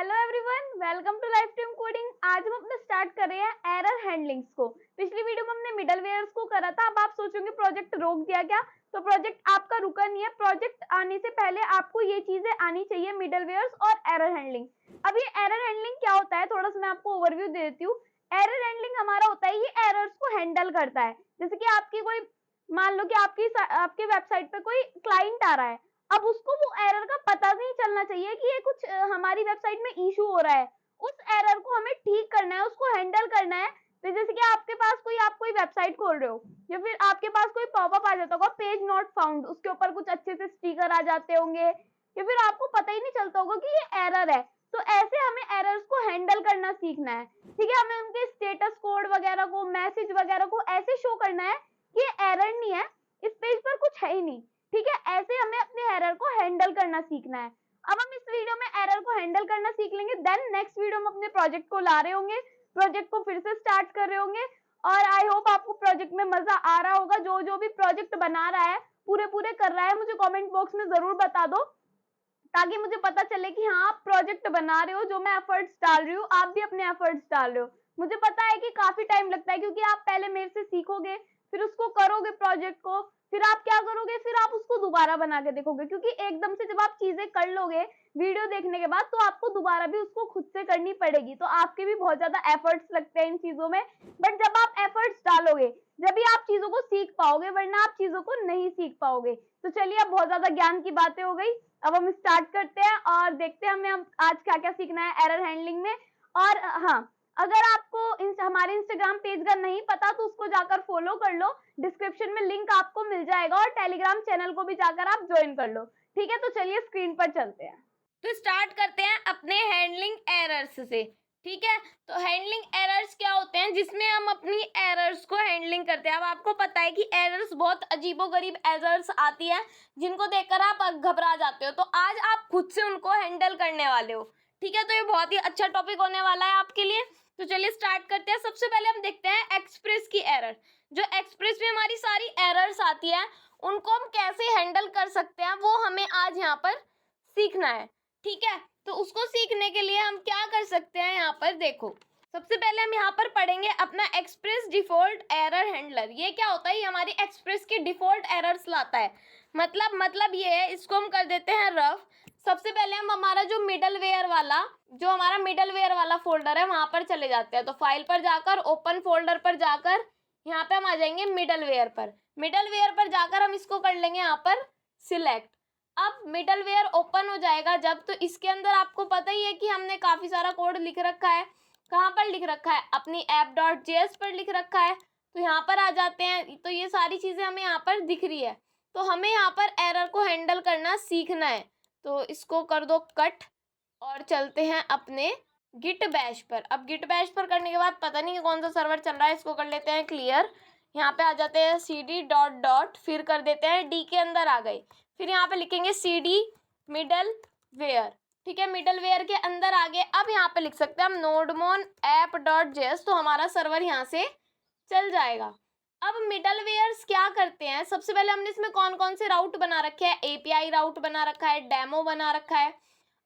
Hello everyone, welcome to life team coding. आज हम अपने स्टार्ट कर रहे हैं एरर हैंडलिंग्स को। पिछली वीडियो में हमने मिडलवेयर्स को करा था। अब आप सोचोगे प्रोजेक्ट रोक दिया क्या? तो प्रोजेक्ट आपका रुका नहीं है। प्रोजेक्ट आने से पहले आपको ये चीजें आनी चाहिए, मिडलवेयर्स और एरर हैंडलिंग। अब ये एरर हैंडलिंग क्या होता है, थोड़ा सा मैं आपको ओवरव्यू दे देती हूँ। एरर हैंडलिंग हमारा होता है, ये एरर्स को हैंडल करता है। जैसे कि आपकी कोई, मान लो कि आपकी वेबसाइट पे कोई क्लाइंट आ रहा है। अब उसको वो एरर का पता नहीं चलना चाहिए कि ये कुछ हमारी वेबसाइट में इशू हो रहा है। उस एरर को हमें ठीक करना है, उसको हैंडल करना है। तो जैसे कि आपके पास आप कोई वेबसाइट खोल रहे हो, या फिर आपके पास कोई पॉपअप आ जाता होगा, पेज नॉट फाउंड, उसके ऊपर कुछ अच्छे से स्टिकर आ जाते होंगे, या फिर आपको पता ही नहीं चलता होगा कि ये एरर है। तो ऐसे हमें एरर्स को हैंडल करना सीखना है। ठीक है, हमें उनके स्टेटस कोड वगैरह को, मैसेज वगैरह को ऐसे शो करना है कि ये एरर नहीं है, इस पेज पर कुछ है ही नहीं। ठीक है, ऐसे हमें अपने एरर को हैंडल करना सीखना है। अब हम इस वीडियो में एरर को हैंडल करना सीख लेंगे, देन नेक्स्ट वीडियो में अपने प्रोजेक्ट को ला रहे होंगे, प्रोजेक्ट को फिर से स्टार्ट कर रहे होंगे। और आई होप आपको प्रोजेक्ट में मजा आ रहा होगा। जो जो भी प्रोजेक्ट बना रहा है, पूरे पूरे कर रहा है, मुझे कमेंट बॉक्स में जरूर बता दो, ताकि मुझे पता चले कि हाँ आप प्रोजेक्ट बना रहे हो, जो मैं एफर्ट्स डाल रही हूँ आप भी अपने एफर्ट्स डाल रहे हो। मुझे पता है कि काफी टाइम लगता है, क्योंकि आप पहले मेरे से सीखोगे, फिर उसको करोगे प्रोजेक्ट को, फिर आप क्या करोगे, फिर आप उसको दोबारा बना के देखोगे। क्योंकि एकदम से जब आप चीजें कर लोगे वीडियो देखने के बाद, तो आपको दोबारा भी उसको खुद से करनी पड़ेगी, तो आपके भी बहुत ज्यादा एफर्ट्स लगते हैं इन चीजों में। बट जब आप एफर्ट्स डालोगे, जब भी आप चीजों को सीख पाओगे, वरना आप चीजों को नहीं सीख पाओगे। तो चलिए, अब बहुत ज्यादा ज्ञान की बातें हो गई, अब हम स्टार्ट करते हैं और देखते हैं हमें आज क्या क्या सीखना है एरर हैंडलिंग में। और हाँ, अगर आपको हमारे इंस्टाग्राम पेज का नहीं पता तो उसको जाकर फॉलो कर लो, डिस्क्रिप्शन में लिंक आपको मिल जाएगा, और टेलीग्राम चैनल को भी जाकर आप ज्वाइन कर लो। ठीक है, तो चलिए स्क्रीन पर चलते हैं। तो स्टार्ट करते हैं अपने हैंडलिंग एरर्स से। ठीक है, तो हैंडलिंग एरर्स क्या होते हैं, जिसमें हम अपनी एरर्स को हैंडलिंग करते हैं। अब आपको पता है कि एरर्स बहुत अजीबोगरीब एरर्स आती है, जिनको देखकर आप घबरा जाते हो, तो आज आप खुद से उनको हैंडल करने वाले हो। ठीक है, तो ये बहुत ही अच्छा टॉपिक होने वाला है आपके लिए। तो चलिए स्टार्ट करते हैं। सबसे पहले हम देखते हैं एक्सप्रेस की एरर। जो एक्सप्रेस में हमारी सारी एरर्स आती है, उनको हम कैसे हैंडल कर सकते हैं, वो हमें आज यहाँ पर सीखना है। ठीक है, तो उसको सीखने के लिए हम क्या कर सकते हैं, यहाँ पर देखो। सबसे पहले हम यहाँ पर पढ़ेंगे अपना एक्सप्रेस डिफॉल्ट एरर हैंडलर। ये क्या होता है, ये हमारी एक्सप्रेस की डिफॉल्ट एरर्स लाता है। मतलब ये है, इसको हम कर देते हैं रफ। सबसे पहले हम हमारा जो मिडलवेयर वाला फोल्डर है, वहां पर चले जाते हैं। तो फाइल पर जाकर, ओपन फोल्डर पर जाकर, यहाँ पे हम आ जाएंगे मिडलवेयर पर। मिडलवेयर पर जाकर हम इसको कर लेंगे यहाँ पर सिलेक्ट। अब मिडलवेयर ओपन हो जाएगा जब, तो इसके अंदर आपको पता ही है कि हमने काफी सारा कोड लिख रखा है। कहाँ पर लिख रखा है, अपनी app.js पर लिख रखा है। तो यहाँ पर आ जाते हैं, तो ये सारी चीजें हमें यहाँ पर दिख रही है। तो हमें यहाँ पर एरर को हैंडल करना सीखना है। तो इसको कर दो कट, और चलते हैं अपने गिट बैश पर। अब गिट बैश पर करने के बाद पता नहीं कौन सा सर्वर चल रहा है, इसको कर लेते हैं क्लियर। यहाँ पे आ जाते हैं cd ... फिर कर देते हैं डी के अंदर आ गए, फिर यहाँ पे लिखेंगे cd मिडलवेयर। ठीक है, मिडलवेयर के अंदर आ गए। अब यहाँ पे लिख सकते हैं हम nodemon app.js, तो हमारा सर्वर यहाँ से चल जाएगा। अब मिडलवेयर्स क्या करते हैं, सबसे पहले हमने इसमें कौन कौन से राउट बना रखे हैं, एपीआई राउट बना रखा है, डेमो बना रखा है।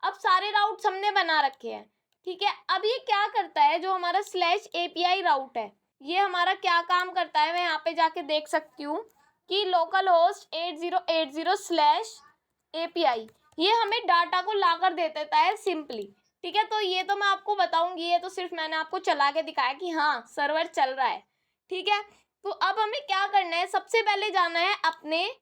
अब सारे राउट्स हमने बना रखे हैं। ठीक है, अब ये क्या करता है, जो हमारा /API राउट है, ये हमारा क्या काम करता है, मैं यहाँ पे जाके देख सकती हूँ कि लोकल होस्ट 8080/API, ये हमें डाटा को ला कर दे देता है सिंपली। ठीक है, तो ये तो मैं आपको बताऊंगी, ये तो सिर्फ मैंने आपको चला के दिखाया कि हाँ सर्वर चल रहा है। ठीक है, तो अब हमें क्या करना है, सबसे पहले जाना है अपने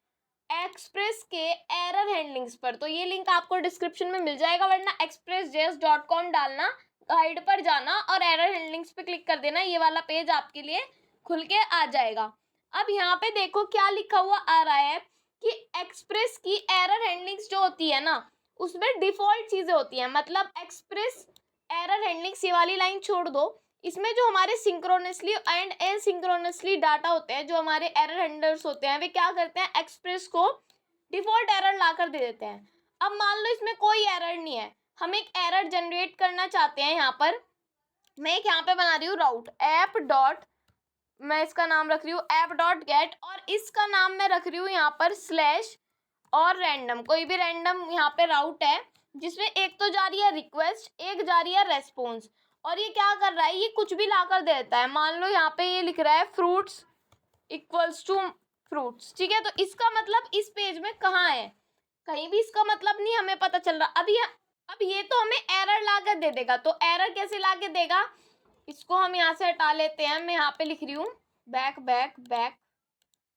एक्सप्रेस के एरर हैंडलिंग्स पर। तो ये लिंक आपको डिस्क्रिप्शन में मिल जाएगा, वरना expressjs.com डालना, गाइड पर जाना और एरर हैंडलिंग्स पे क्लिक कर देना, ये वाला पेज आपके लिए खुल के आ जाएगा। अब यहाँ पे देखो क्या लिखा हुआ आ रहा है कि एक्सप्रेस की एरर हैंडलिंग्स जो होती है ना, उसमें डिफॉल्ट चीजें होती हैं। मतलब एक्सप्रेस एरर हैंडलिंग्स, ये वाली लाइन छोड़ दो, इसमें जो हमारे सिंक्रोनसली एंड एसिंक्रोनसली डाटा होते हैं, जो हमारे एरर हैंडलर्स होते हैं, वे क्या करते हैं, एक्सप्रेस को डिफॉल्ट एरर ला कर दे देते हैं। अब मान लो इसमें कोई एरर नहीं है, हम एक एरर जनरेट करना चाहते हैं। यहाँ पर मैं एक यहाँ पे बना रही हूँ राउट मैं इसका नाम रख रही हूँ app.get, और इसका नाम मैं रख रही हूँ यहाँ पर / और रैंडम, कोई भी रैंडम यहाँ पे राउट है जिसमें एक तो जा रही है रिक्वेस्ट, एक जा रही है रेस्पॉन्स। और ये क्या कर रहा है, ये कुछ भी ला कर देता है। मान लो यहाँ पे ये लिख रहा है फ्रूट्स इक्वल्स टू फ्रूट्स, ठीक है। तो इसका मतलब इस पेज में कहाँ है, कहीं भी इसका मतलब नहीं हमें पता चल रहा। अब ये तो हमें एरर ला कर दे देगा। तो एरर कैसे ला के देगा, इसको हम यहाँ से हटा लेते हैं। मैं यहाँ पे लिख रही हूँ बैक बैक बैक,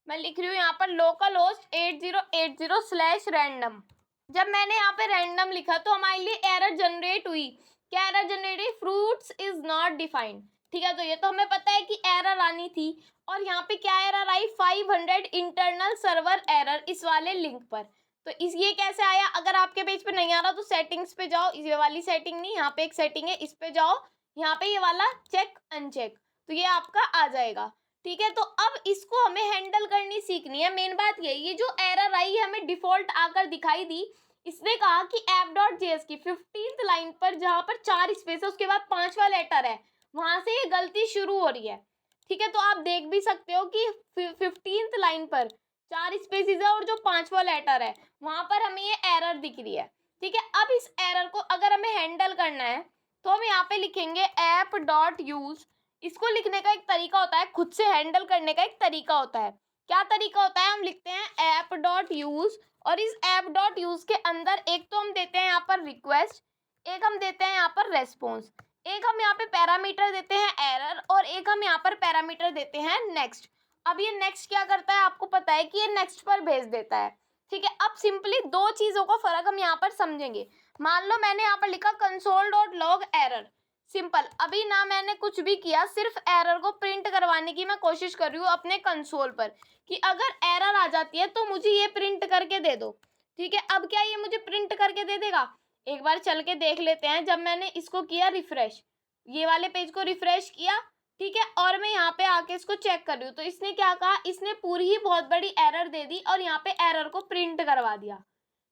मैं लिख रही हूँ यहाँ पर लोकल होस्ट 8080/random। जब मैंने यहाँ पे रैंडम लिखा तो हमारे लिए एरर जनरेट हुई। क्या एरर जनरेट हुई, फ्रूट्स इज नॉट डिफाइंड, ठीक है। तो ये तो हमें पता है कि एरर आनी थी। और यहाँ पे क्या एरर आई, 500 इंटरनल सर्वर एरर इस वाले लिंक पर। तो इस ये कैसे आया, अगर आपके पेज पे नहीं आ रहा तो सेटिंग्स पे जाओ, ये वाली सेटिंग नहीं, यहाँ पे एक सेटिंग है, इस पे जाओ, यहाँ पे ये वाला चेक अनचेक, तो ये आपका आ जाएगा, ठीक है। तो अब इसको हमें हैंडल करनी सीखनी है। मेन बात ये जो एरर आई है हमें डिफॉल्ट आकर दिखाई दी। इसने कहा कि app.js की 15th लाइन पर जहां पर 4 स्पेस है उसके बाद 5वां लेटर है, वहां से ये गलती शुरू हो रही है, ठीक है। तो आप देख भी सकते हो कि 15th लाइन पर 4 स्पेसिस है और जो 5वां लेटर है वहां पर हमें ये एरर दिख रही है, ठीक है। अब इस एरर को अगर हमें हैंडल करना है तो हम यहाँ पे लिखेंगे app.use। इसको लिखने का एक तरीका होता है, खुद से हैंडल करने का एक तरीका होता है। क्या तरीका होता है, हम लिखते हैं app.use और इस app.use के अंदर एक तो हम देते हैं यहाँ पर रिक्वेस्ट, एक हम देते हैं यहाँ पर रेस्पॉन्स, एक हम यहाँ पे पैरामीटर देते हैं एरर और एक हम यहाँ पर पैरामीटर देते हैं नेक्स्ट। अब ये नेक्स्ट क्या करता है, आपको पता है कि ये नेक्स्ट पर भेज देता है, ठीक है। अब सिंपली दो चीज़ों का फर्क हम यहाँ पर समझेंगे। मान लो मैंने यहाँ पर लिखा console.log एरर, सिंपल, अभी ना मैंने कुछ भी किया, सिर्फ एरर को प्रिंट करवाने की मैं कोशिश कर रही हूँ अपने कंसोल पर कि अगर एरर आ जाती है तो मुझे ये प्रिंट करके दे दो, ठीक है। अब क्या ये मुझे प्रिंट करके दे देगा, एक बार चल के देख लेते हैं। जब मैंने इसको किया रिफ्रेश, ये वाले पेज को रिफ्रेश किया, ठीक है, और मैं यहाँ पे आके इसको चेक कर रही हूँ, तो इसने क्या कहा, इसने पूरी ही बहुत बड़ी एरर दे दी और यहाँ पे एरर को प्रिंट करवा दिया,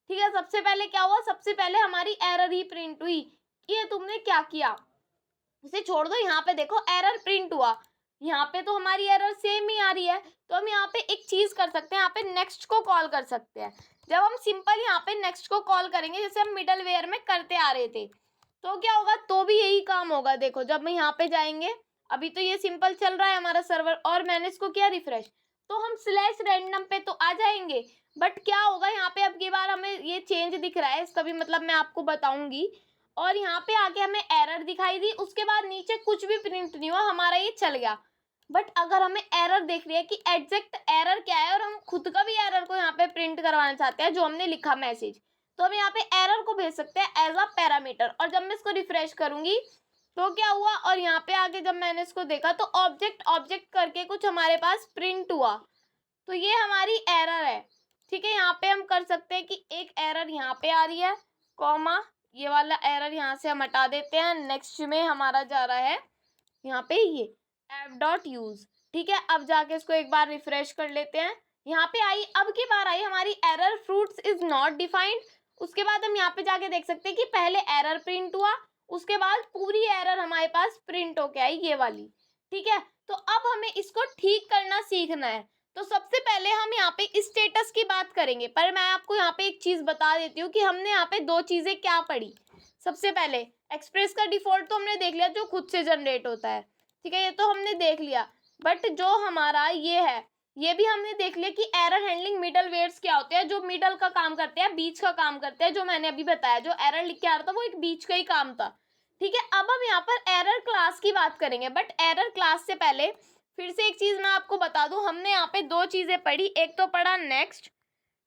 ठीक है। सबसे पहले क्या हुआ, सबसे पहले हमारी एरर ही प्रिंट हुई। ये तुमने क्या किया, इसे छोड़ दो, यहाँ पे देखो एरर प्रिंट हुआ, यहाँ पे तो हमारी एरर सेम ही आ रही है। तो हम यहाँ पे एक चीज कर सकते हैं, यहाँ पे नेक्स्ट को कॉल कर सकते हैं। जब हम सिंपल यहाँ पे नेक्स्ट को कॉल करेंगे जैसे हम मिडल वेयर में करते आ रहे थे, तो क्या होगा, तो भी यही काम होगा। देखो जब हम यहाँ पे जाएंगे, अभी तो ये सिंपल चल रहा है हमारा सर्वर और मैंने इसको किया रिफ्रेश, तो हम /random पे तो आ जाएंगे। बट क्या होगा यहाँ पे, अब की बार हमें ये चेंज दिख रहा है, इसका भी मतलब मैं आपको बताऊंगी। और यहाँ पे आके हमें एरर दिखाई दी, उसके बाद नीचे कुछ भी प्रिंट नहीं हुआ, हमारा ये चल गया। बट अगर हमें एरर देख रही है कि एग्जैक्ट एरर क्या है और हम खुद का भी एरर को यहाँ पे प्रिंट करवाना चाहते हैं जो हमने लिखा मैसेज, तो हम यहाँ पे एरर को भेज सकते हैं एज अ पैरामीटर। और जब मैं इसको रिफ्रेश करूंगी तो क्या हुआ, और यहाँ पे आके जब मैंने इसको देखा तो ऑब्जेक्ट ऑब्जेक्ट करके कुछ हमारे पास प्रिंट हुआ, तो ये हमारी एरर है, ठीक है। यहाँ पे हम कर सकते हैं कि एक एरर यहाँ पे आ रही है, कॉमा, ये वाला एरर यहाँ से हम हटा देते हैं। नेक्स्ट में हमारा जा रहा है यहाँ पे ये app.use, ठीक है। अब जाके इसको एक बार रिफ्रेश कर लेते हैं, यहाँ पे आई, अब की बार आई हमारी error fruits is not defined. उसके बाद हम यहाँ पे जाके देख सकते हैं कि पहले एरर प्रिंट हुआ, उसके बाद पूरी एरर हमारे पास प्रिंट होके आई, ये वाली, ठीक है। तो अब हमें इसको ठीक करना सीखना है। तो सबसे पहले हम यहाँ पे स्टेटस की बात करेंगे, पर मैं आपको यहाँ पे एक चीज बता देती हूँ कि हमने यहाँ पे दो चीजें क्या पढ़ी। सबसे पहले एक्सप्रेस का डिफॉल्ट तो हमने देख लिया जो खुद से जनरेट होता है, ठीक है, ये तो हमने देख लिया। बट जो हमारा ये है, ये भी हमने देख लिया कि एरर हैंडलिंग मिडल वेयर्स क्या होते हैं, जो मिडल का काम करते हैं, बीच का काम करते हैं। जो मैंने अभी बताया, जो एरर लिख के आ रहा था वो एक बीच का ही काम था, ठीक है। अब हम यहाँ पर एरर क्लास की बात करेंगे, बट एरर क्लास से पहले फिर से एक चीज मैं आपको बता दूं, हमने यहाँ पे दो चीजें पढ़ी, एक तो पढ़ा नेक्स्ट,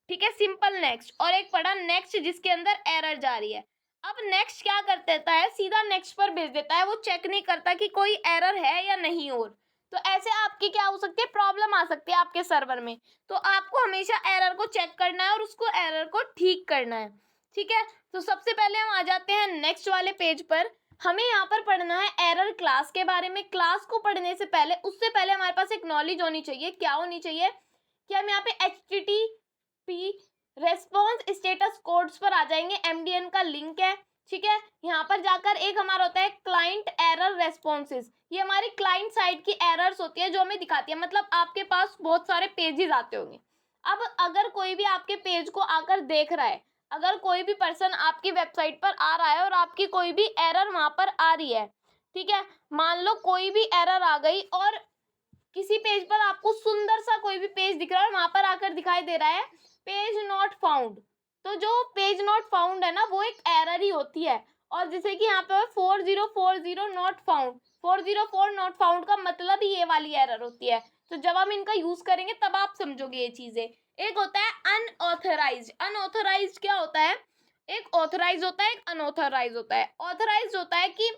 ठीक है, सिंपल नेक्स्ट, और एक पढ़ा नेक्स्ट जिसके अंदर एरर जा रही है। अब नेक्स्ट क्या कर देता है, सीधा नेक्स्ट पर भेज देता है, वो चेक नहीं करता कि कोई एरर है या नहीं। और तो ऐसे आपकी क्या हो सकती है, प्रॉब्लम आ सकती है आपके सर्वर में। तो आपको हमेशा एरर को चेक करना है और उसको एरर को ठीक करना है, ठीक है। तो सबसे पहले हम आ जाते हैं नेक्स्ट वाले पेज पर। हमें यहाँ पर पढ़ना है एरर क्लास के बारे में। क्लास को पढ़ने से पहले, उससे पहले हमारे पास एक नॉलेज होनी चाहिए। क्या होनी चाहिए, कि हम यहाँ पे HTTP रेस्पॉन्स स्टेटस कोड्स पर आ जाएंगे, MDN का लिंक है, ठीक है। यहाँ पर जाकर एक हमारा होता है क्लाइंट एरर रेस्पॉन्सेज, ये हमारी क्लाइंट साइड की एरर्स होती है जो हमें दिखाती है। मतलब आपके पास बहुत सारे पेजेस आते होंगे, अब अगर कोई भी आपके पेज को आकर देख रहा है, अगर कोई भी पर्सन आपकी वेबसाइट पर आ रहा है और आपकी कोई भी एरर वहाँ पर आ रही है, ठीक है, मान लो कोई भी एरर आ गई और किसी पेज पर आपको सुंदर सा कोई भी पेज दिख रहा है और वहां पर आकर दिखाई दे रहा है पेज नॉट फाउंड, तो जो पेज नॉट फाउंड है ना वो एक एरर ही होती है। और जैसे कि यहाँ पे 4040 नॉट फाउंड, 404 नॉट फाउंड का मतलब ही ये वाली एरर होती है। तो जब हम इनका यूज करेंगे तब आप समझोगे ये चीजें। एक होता है अनऑथराइज्ड। अनऑथराइज्ड क्या होता है? एक ऑथराइज होता है, एक अनऑथराइज होता है। ऑथराइज होता है कि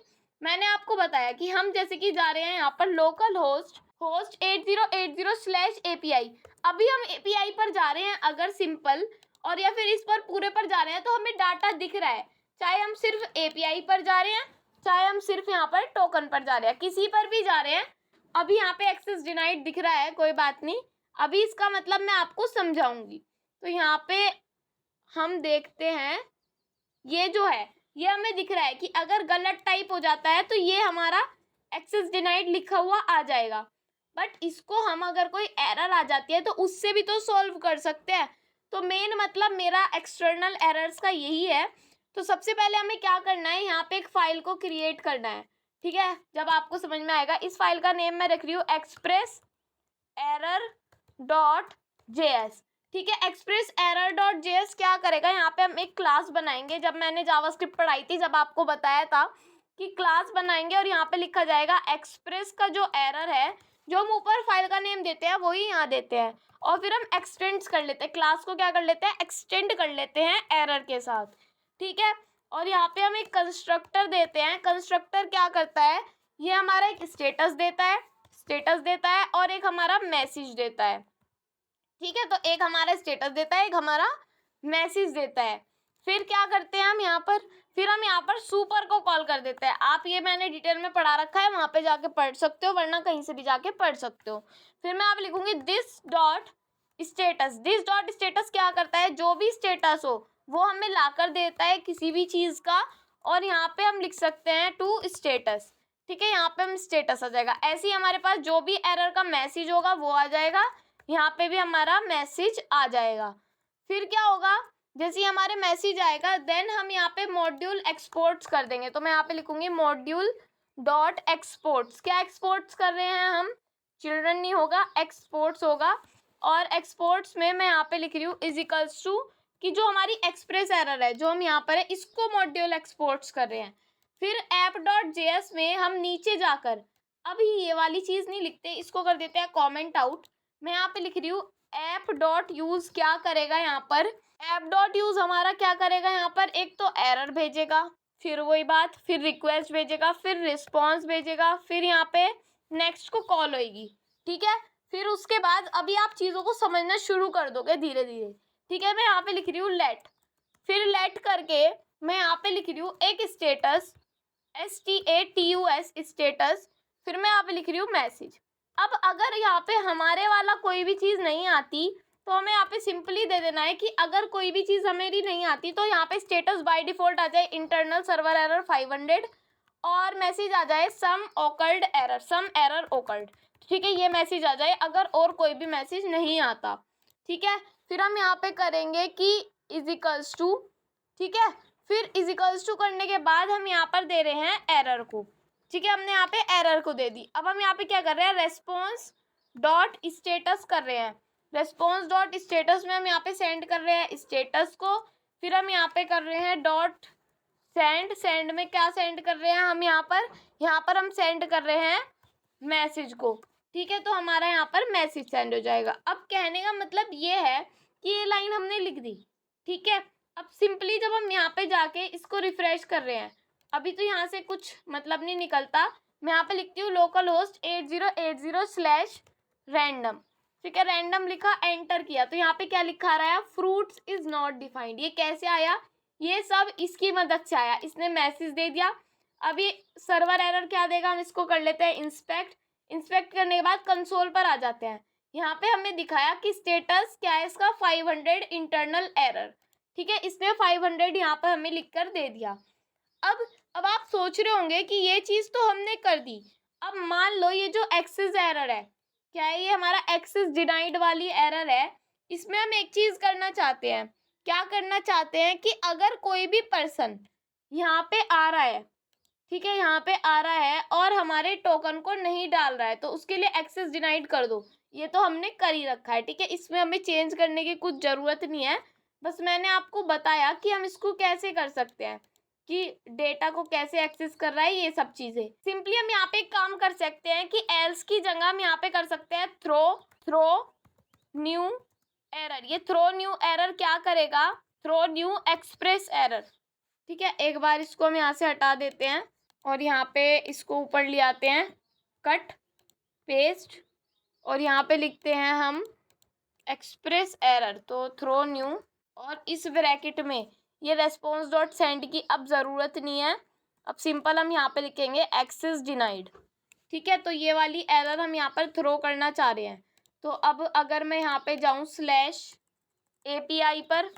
मैंने आपको बताया कि हम जैसे कि जा रहे हैं यहाँ पर लोकल होस्ट 8080/API। अभी हम API पर जा रहे हैं अगर सिंपल, और या फिर इस पर पूरे पर जा रहे हैं तो हमें डाटा दिख रहा है, चाहे हम सिर्फ API पर जा रहे हैं चाहे हम सिर्फ यहाँ पर टोकन पर जा रहे हैं, किसी पर भी जा रहे हैं। अभी यहाँ पे एक्सेस डिनाइड दिख रहा है, कोई बात नहीं, अभी इसका मतलब मैं आपको समझाऊंगी। तो यहाँ पे हम देखते हैं, ये जो है ये हमें दिख रहा है कि अगर गलत टाइप हो जाता है तो ये हमारा एक्सेस डिनाइड लिखा हुआ आ जाएगा। बट इसको हम अगर कोई एरर आ जाती है तो उससे भी तो सॉल्व कर सकते हैं। तो मेन मतलब मेरा एक्सटर्नल एरर्स का यही है। तो सबसे पहले हमें क्या करना है, यहाँ पे एक फाइल को क्रिएट करना है, ठीक है। जब आपको समझ में आएगा, इस फाइल का नेम मैं रख रही हूँ expresserror.js, ठीक है। expresserror.js क्या करेगा, यहाँ पे हम एक क्लास बनाएंगे। जब मैंने जावास्क्रिप्ट पढ़ाई थी, जब आपको बताया था कि क्लास बनाएंगे और यहाँ पे लिखा जाएगा एक्सप्रेस का जो एरर है, जो हम ऊपर फाइल का नेम देते हैं वही यहाँ देते हैं, और फिर हम एक्सटेंड कर लेते हैं क्लास को, क्या कर लेते हैं, एक्सटेंड कर लेते हैं एरर के साथ, ठीक है। और यहाँ पे हम एक कंस्ट्रक्टर देते हैं। कंस्ट्रक्टर क्या करता है, ये हमारा एक स्टेटस देता है, और एक हमारा मैसेज देता है, ठीक है। तो एक हमारा स्टेटस देता है, एक हमारा मैसेज देता है। फिर क्या करते हैं हम यहाँ पर, फिर हम यहाँ पर सुपर को कॉल कर देते हैं। आप ये मैंने डिटेल में पढ़ा रखा है, वहां पे जाके पढ़ सकते हो, वरना कहीं से भी जाके पढ़ सकते हो। फिर मैं आप लिखूंगी दिस डॉट स्टेटस क्या करता है, जो भी स्टेटस हो वो हमें लाकर देता है किसी भी चीज का, और यहाँ पे हम लिख सकते हैं टू स्टेटस, ठीक है। यहाँ पे हम स्टेटस आ जाएगा। ऐसे ही हमारे पास जो भी एरर का मैसेज होगा वो आ जाएगा, यहाँ पे भी हमारा मैसेज आ जाएगा। फिर क्या होगा, जैसे ही हमारे मैसेज आएगा देन हम यहाँ पे मॉड्यूल एक्सपोर्ट्स कर देंगे। तो मैं यहाँ पे लिखूंगी मॉड्यूल डॉट एक्सपोर्ट्स। क्या एक्सपोर्ट्स कर रहे हैं हम, चिल्ड्रन नहीं होगा, एक्सपोर्ट्स होगा। और एक्सपोर्ट्स में मैं यहाँ पे लिख रही हूँ इज इक्वल्स टू कि जो हमारी एक्सप्रेस एरर है जो हम यहाँ पर है इसको मॉड्यूल एक्सपोर्ट्स कर रहे हैं। फिर app.js में हम नीचे जाकर अभी ये वाली चीज़ नहीं लिखते, इसको कर देते हैं कॉमेंट आउट। मैं यहाँ पे लिख रही हूँ app.use क्या करेगा, यहाँ पर app.use हमारा क्या करेगा, यहाँ पर एक तो एरर भेजेगा, फिर वही बात, फिर रिक्वेस्ट भेजेगा, फिर रिस्पॉन्स भेजेगा, फिर यहाँ पे नेक्स्ट को कॉल होएगी, ठीक है। फिर उसके बाद अभी आप चीज़ों को समझना शुरू कर दोगे धीरे धीरे, ठीक है। मैं यहाँ पे लिख रही हूँ लेट, फिर लेट करके मैं यहाँ पे लिख रही हूँ एक स्टेटस STATUS स्टेटस, फिर मैं यहाँ पे लिख रही हूँ मैसेज। अब अगर यहाँ पे हमारे वाला कोई भी चीज़ नहीं आती तो हमें यहाँ पे सिंपली दे देना है कि अगर कोई भी चीज़ हमेरी नहीं आती तो यहाँ पे स्टेटस बाय डिफॉल्ट आ जाए इंटरनल सर्वर एरर 500, और मैसेज आ जाए सम एरर ओकर्ड, ठीक है। ये मैसेज आ जाए अगर और कोई भी मैसेज नहीं आता, ठीक है। फिर हम यहाँ पे करेंगे कि इज इक्वल्स टू, ठीक है। फिर इज इक्वल्स टू करने के बाद हम यहाँ पर दे रहे हैं एरर को, ठीक है। हमने यहाँ पे एरर को दे दी। अब हम यहाँ पे क्या कर रहे हैं, रेस्पॉन्स डॉट स्टेटस कर रहे हैं। रेस्पॉन्स डॉट स्टेटस में हम यहाँ पे सेंड कर रहे हैं स्टेटस को। फिर हम यहाँ पे कर रहे हैं डॉट सेंड में क्या सेंड कर रहे हैं हम, यहाँ पर हम सेंड कर रहे हैं मैसेज को, ठीक है। तो हमारा यहाँ पर मैसेज सेंड हो जाएगा। अब कहने का मतलब ये है कि ये लाइन हमने लिख दी, ठीक है। अब सिंपली जब हम यहाँ पे जाके इसको रिफ्रेश कर रहे हैं, अभी तो यहाँ से कुछ मतलब नहीं निकलता, मैं यहाँ पे लिखती हूँ लोकल होस्ट 8080/random, ठीक है। रैंडम लिखा, एंटर किया, तो यहाँ पे क्या लिखा रहा है, फ्रूट्स इज नॉट डिफाइंड। ये कैसे आया, ये सब इसकी मदद से आया, इसने मैसेज दे दिया। अभी सर्वर एरर क्या देगा, हम इसको कर लेते हैं इंस्पेक्ट करने के बाद कंसोल पर आ जाते हैं। यहाँ पे हमें दिखाया कि स्टेटस क्या है इसका, 500 इंटरनल एरर, ठीक है। इसने 500 यहाँ पर हमें लिख कर दे दिया। अब आप सोच रहे होंगे कि ये चीज़ तो हमने कर दी, अब मान लो ये जो एक्सेस एरर है, क्या है ये हमारा एक्सेस डिनाइड वाली एरर है, इसमें हम एक चीज़ करना चाहते हैं क्या करना चाहते हैं कि अगर कोई भी पर्सन यहाँ पे आ रहा है, ठीक है, यहाँ पे आ रहा है और हमारे टोकन को नहीं डाल रहा है, तो उसके लिए एक्सेस डिनाइड कर दो। ये तो हमने कर ही रखा है, ठीक है, इसमें हमें चेंज करने की कुछ ज़रूरत नहीं है। बस मैंने आपको बताया कि हम इसको कैसे कर सकते हैं, कि डेटा को कैसे एक्सेस कर रहा है, ये सब चीज़ें। सिंपली हम यहाँ पे एक काम कर सकते हैं कि एल्स की जगह हम यहाँ पे कर सकते हैं थ्रो न्यू एरर। ये थ्रो न्यू एरर क्या करेगा, थ्रो न्यू एक्सप्रेस एरर, ठीक है। एक बार इसको हम यहाँ से हटा देते हैं और यहाँ पे इसको ऊपर ले आते हैं, कट पेस्ट, और यहाँ पे लिखते हैं हम एक्सप्रेस एरर, तो थ्रो न्यू, और इस ब्रैकेट में ये रेस्पॉन्स डॉट सेंड की अब ज़रूरत नहीं है। अब सिंपल हम यहाँ पे लिखेंगे एक्सेस डिनाइड, ठीक है। तो ये वाली एरर हम यहाँ पर थ्रो करना चाह रहे हैं। तो अब अगर मैं यहाँ पे जाऊँ /API पर,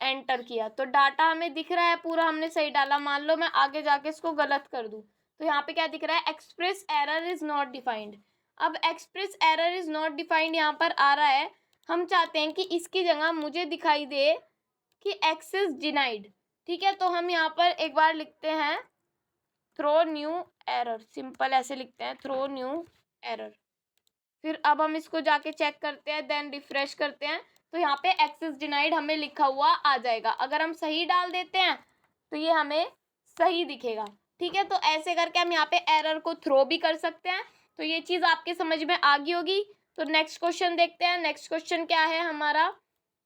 एंटर किया, तो डाटा हमें दिख रहा है पूरा, हमने सही डाला। मान लो मैं आगे जाके इसको गलत कर दूँ, तो यहाँ पे क्या दिख रहा है, express error is not defined. अब express error is not defined यहाँ पर आ रहा है, हम चाहते हैं कि इसकी जगह मुझे दिखाई दे कि एक्सेस डिनाइड, ठीक है। तो हम यहाँ पर एक बार लिखते हैं थ्रो न्यू एरर, सिंपल ऐसे लिखते हैं थ्रो न्यू एरर। फिर अब हम इसको जाके चेक करते हैं, देन रिफ्रेश करते हैं, तो यहाँ पे एक्सेस डिनाइड हमें लिखा हुआ आ जाएगा। अगर हम सही डाल देते हैं तो ये हमें सही दिखेगा, ठीक है। तो ऐसे करके हम यहाँ पे एरर को थ्रो भी कर सकते हैं। तो ये चीज़ आपके समझ में आ गई होगी। तो नेक्स्ट क्वेश्चन देखते हैं। नेक्स्ट क्वेश्चन क्या है हमारा,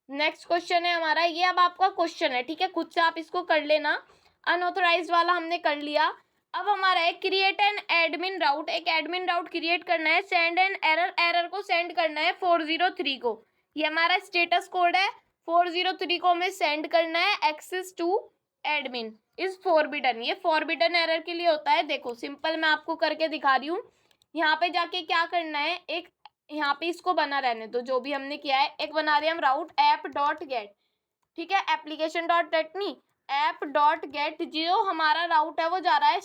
नेक्स्ट क्वेश्चन है हमारा ये, अब आपका क्वेश्चन है, ठीक है, खुद से आप इसको कर लेना। अनऑथोराइज्ड वाला हमने कर लिया। अब हमारा है क्रिएट एन एडमिन राउट, एक एडमिन राउट क्रिएट करना है, सेंड एन एरर, एरर को सेंड करना है 403 को। ये हमारा स्टेटस कोड है, 403 को हमें सेंड करना है। Access to admin is forbidden, ये फॉरबिडन एरर के लिए होता है। देखो सिंपल मैं आपको करके दिखा रही हूँ। यहाँ पे जाके क्या करना है, एक यहाँ पे इसको बना रहने दो, जो भी हमने किया है। एक बना रहे हम राउट ऐप डॉट गेट, ठीक है, एप्लीकेशन डॉट गेट नहीं, ऐप डॉट गेट। जो हमारा राउट है वो जा रहा है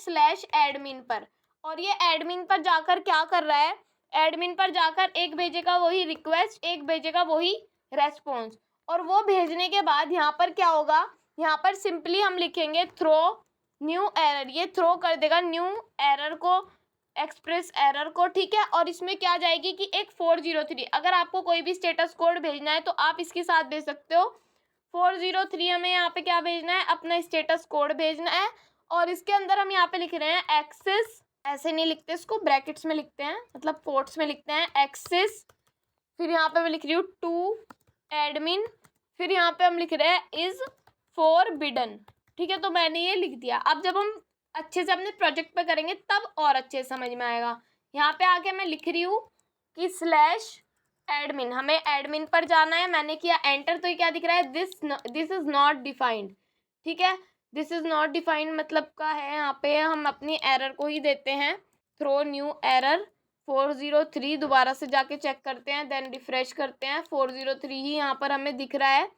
/एडमिन पर, और ये एडमिन पर जाकर क्या कर रहा है, एडमिन पर जाकर एक भेजेगा वही रिक्वेस्ट, एक भेजेगा वही रेस्पॉन्स, और वो भेजने के बाद यहाँ पर क्या होगा, यहाँ पर सिंपली हम लिखेंगे थ्रो न्यू एरर, ये थ्रो कर देगा न्यू एरर को, एक्सप्रेस एरर को, ठीक है। और इसमें क्या जाएगी कि एक 403, अगर आपको कोई भी स्टेटस कोड भेजना है तो आप इसके साथ भेज सकते हो। 403 हमें यहाँ पे क्या भेजना है, अपना स्टेटस कोड भेजना है, और इसके अंदर हम यहाँ पे लिख रहे हैं एक्सेस, ऐसे नहीं लिखते इसको, ब्रैकेट्स में लिखते हैं, मतलब कोट्स में लिखते हैं एक्सेस। फिर यहाँ पे मैं लिख रही हूँ टू एडमिन, फिर यहाँ पे हम लिख रहे हैं इज फॉरबिडन, ठीक है। तो मैंने ये लिख दिया। अब जब हम अच्छे से अपने प्रोजेक्ट पे करेंगे तब और अच्छे से समझ में आएगा। यहाँ पे आके मैं लिख रही हूँ कि /एडमिन, हमें एडमिन पर जाना है, मैंने किया एंटर, तो ये क्या दिख रहा है, दिस इज नॉट डिफाइंड, ठीक है। दिस इज नॉट डिफाइंड मतलब का है, यहाँ पे हम अपनी एरर को ही देते हैं थ्रो न्यू एरर 403, दोबारा से जाके चेक करते हैं, देन रिफ्रेश करते हैं, 403 ही यहाँ पर हमें दिख रहा है।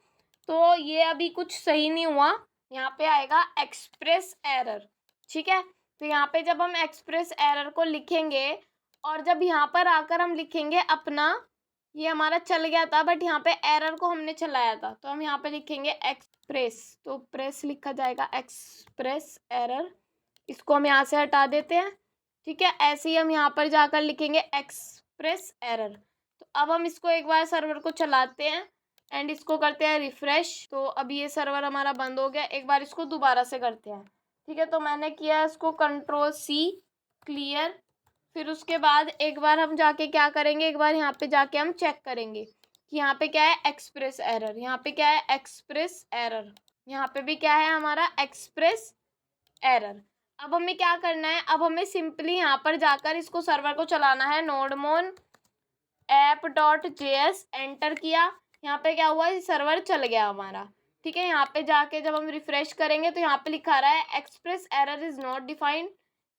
तो ये अभी कुछ सही नहीं हुआ, यहाँ पे आएगा एक्सप्रेस एरर, ठीक है। तो यहाँ पे जब हम एक्सप्रेस एरर को लिखेंगे और जब यहाँ पर आकर हम लिखेंगे अपना, ये हमारा चल गया था बट यहाँ पे एरर को हमने चलाया था, तो हम यहाँ पे लिखेंगे एक्सप्रेस, तो प्रेस लिखा जाएगा एक्सप्रेस एरर, इसको हम यहाँ से हटा देते हैं, ठीक है। ऐसे ही हम यहाँ पर जाकर लिखेंगे एक्सप्रेस एरर। तो अब हम इसको एक बार सर्वर को चलाते हैं एंड इसको करते हैं रिफ्रेश। तो अभी ये सर्वर हमारा बंद हो गया, एक बार इसको दोबारा से करते हैं, ठीक है। तो मैंने किया इसको Ctrl+C क्लियर, फिर उसके बाद एक बार हम जाके क्या करेंगे, एक बार यहाँ पे जाके हम चेक करेंगे कि यहाँ पे क्या है, एक्सप्रेस एरर, यहाँ पे क्या है, एक्सप्रेस एरर, यहाँ पे भी क्या है हमारा एक्सप्रेस एरर। अब हमें क्या करना है, अब हमें सिंपली यहाँ पर जाकर इसको सर्वर को चलाना है, nodemon app.js, एंटर किया, यहाँ पे क्या हुआ, सर्वर चल गया हमारा, ठीक है। यहाँ पे जाके जब हम रिफ्रेश करेंगे तो यहाँ पे लिखा रहा है express error is not defined,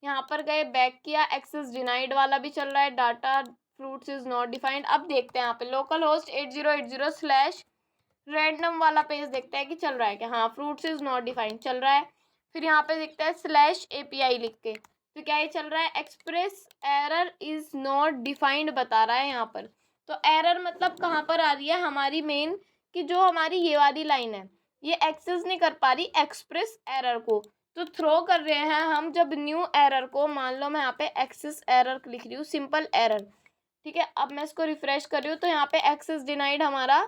यहाँ पर गए बैक किया, एक्सेस डिनाइड वाला भी चल रहा है, data fruits is not defined. अब देखते हैं यहाँ पे लोकल होस्ट 8080/random वाला पेज देखते हैं कि चल रहा है क्या, हाँ फ्रूट्स इज नॉट डिफाइंड चल रहा है। फिर यहाँ पे देखते हैं /API लिख के, तो क्या ये चल रहा है, express error is not defined बता रहा है यहाँ पर। तो एरर मतलब कहाँ पर आ रही है हमारी मेन, कि जो हमारी ये वाली लाइन है, ये एक्सेस नहीं कर पा रही एक्सप्रेस एरर को, तो थ्रो कर रहे हैं हम जब न्यू एरर को। मान लो मैं यहाँ पे एक्सेस एरर लिख रही हूँ, सिंपल एरर, ठीक है। अब मैं इसको रिफ्रेश कर रही हूँ तो यहाँ पे एक्सेस डिनाइड हमारा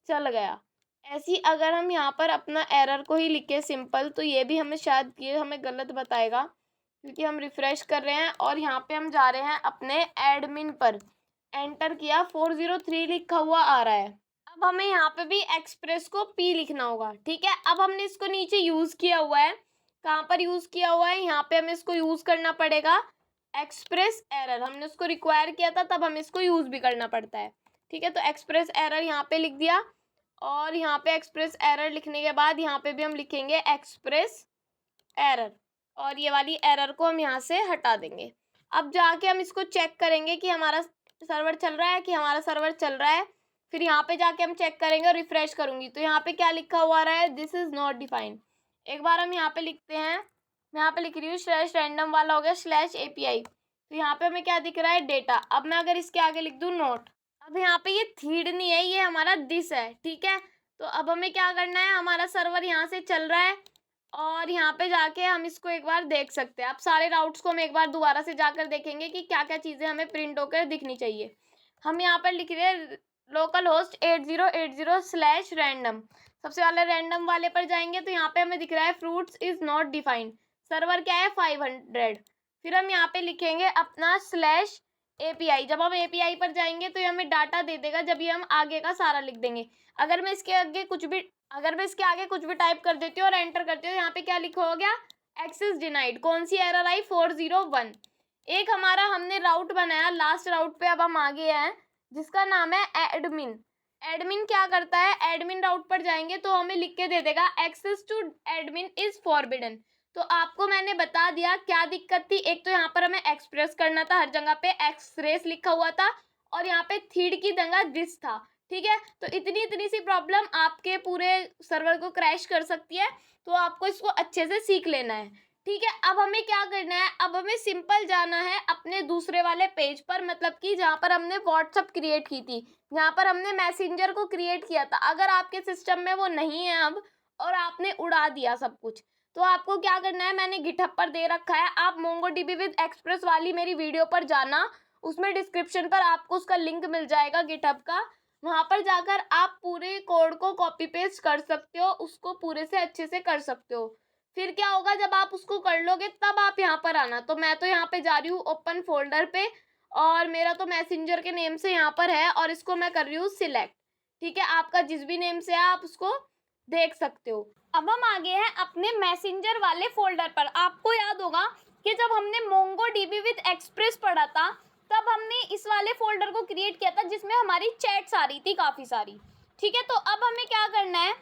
चल गया। ऐसी अगर हम यहाँ पर अपना एरर को ही लिखे सिंपल, तो ये भी हमें शायद ये हमें गलत बताएगा, क्योंकि हम रिफ्रेश कर रहे हैं और यहाँ पे हम जा रहे हैं अपने एडमिन पर, एंटर किया, 403 लिखा हुआ आ रहा है। अब हमें यहाँ पे भी एक्सप्रेस को पी लिखना होगा, ठीक है। अब हमने इसको नीचे यूज किया हुआ है, कहाँ पर यूज किया हुआ है, यहाँ पे हमें इसको यूज करना पड़ेगा। एक्सप्रेस एरर हमने उसको रिक्वायर किया था, तब हमें इसको यूज भी करना पड़ता है, ठीक है। तो एक्सप्रेस एरर यहाँ पे लिख दिया, और यहाँ पे एक्सप्रेस एरर लिखने के बाद यहाँ पे भी हम लिखेंगे एक्सप्रेस एरर, और ये वाली एरर को हम यहाँ से हटा देंगे। अब जाके हम इसको चेक करेंगे कि हमारा सर्वर चल रहा है, कि हमारा सर्वर चल रहा है। फिर यहाँ पे जाके हम चेक करेंगे और रिफ्रेश करूँगी, तो यहाँ पे क्या लिखा हुआ रहा है, दिस इज़ नॉट डिफाइंड। एक बार हम यहाँ पे लिखते हैं, मैं यहाँ पे लिख रही हूँ /random वाला हो गया /API, तो यहाँ पे हमें क्या दिख रहा है, डेटा। अब मैं अगर इसके आगे लिख दूँ नोट, अब यहाँ पे ये थीड नहीं है, ये हमारा दिस है, ठीक है। तो अब हमें क्या करना है, हमारा सर्वर यहाँ से चल रहा है और यहाँ पे जाके हम इसको एक बार देख सकते हैं। अब सारे राउट्स को हम एक बार दोबारा से जाकर देखेंगे कि क्या क्या चीज़ें हमें प्रिंट होकर दिखनी चाहिए। हम यहाँ पर लिख रहे हैं लोकल होस्ट 8080/random, सबसे वाले रैंडम वाले पर जाएंगे तो यहाँ पे हमें दिख रहा है fruits is not defined, server क्या है 500। फिर हम यहाँ पे लिखेंगे अपना /API, जब हम API पर जाएंगे तो ये हमें डाटा दे देगा, जब ये हम आगे का सारा लिख देंगे। अगर मैं इसके आगे कुछ भी टाइप कर देती हूँ और एंटर करती हूँ, यहाँ पे क्या लिखा हो गया, एक्सेस डिनाइड। कौन सी एरर आई, 401। एक हमारा हमने राउट बनाया, लास्ट राउट पे अब हम आगे हैं, जिसका नाम है एडमिन। एडमिन क्या करता है, एडमिन राउट पर जाएंगे तो हमें लिख के दे देगा access to admin is forbidden. तो आपको मैंने बता दिया क्या दिक्कत थी। एक तो यहाँ पर हमें एक्सप्रेस करना था, हर जगह पे एक्सप्रेस लिखा हुआ था, और यहाँ पे थीड की जगह दिस था, ठीक है। तो इतनी सी प्रॉब्लम आपके पूरे सर्वर को क्रैश कर सकती है, तो आपको इसको अच्छे से सीख लेना है, ठीक है। अब हमें क्या करना है, अब हमें सिंपल जाना है अपने दूसरे वाले पेज पर, मतलब कि जहाँ पर हमने व्हाट्सअप क्रिएट की थी, जहाँ पर हमने मैसेंजर को क्रिएट किया था। अगर आपके सिस्टम में वो नहीं है अब, और आपने उड़ा दिया सब कुछ, तो आपको क्या करना है, मैंने गिटहब पर दे रखा है, आप मोंगोडीबी विद एक्सप्रेस वाली मेरी वीडियो पर जाना, उसमें डिस्क्रिप्शन पर आपको उसका लिंक मिल जाएगा गिटहब का। वहाँ पर जाकर आप पूरे कोड को कॉपी पेस्ट कर सकते हो, उसको पूरे से अच्छे से कर सकते हो। फिर क्या होगा, जब आप उसको कर लोगे तब आप यहाँ पर आना। तो मैं तो यहाँ पे जा रही हूँ ओपन फोल्डर पे, और मेरा तो मैसेंजर के नेम से यहाँ पर है, और इसको मैं कर रही हूँ सिलेक्ट, ठीक है। आपका जिस भी नेम से है आप उसको देख सकते हो। अब हम आगे हैं अपने मैसेंजर वाले फोल्डर पर। आपको याद होगा कि जब हमने मोंगोडीबी विद एक्सप्रेस पढ़ा था, तब हमने इस वाले फोल्डर को क्रिएट किया था जिसमें हमारी चैट्स आ रही थी काफ़ी सारी, ठीक है। तो अब हमें क्या करना है,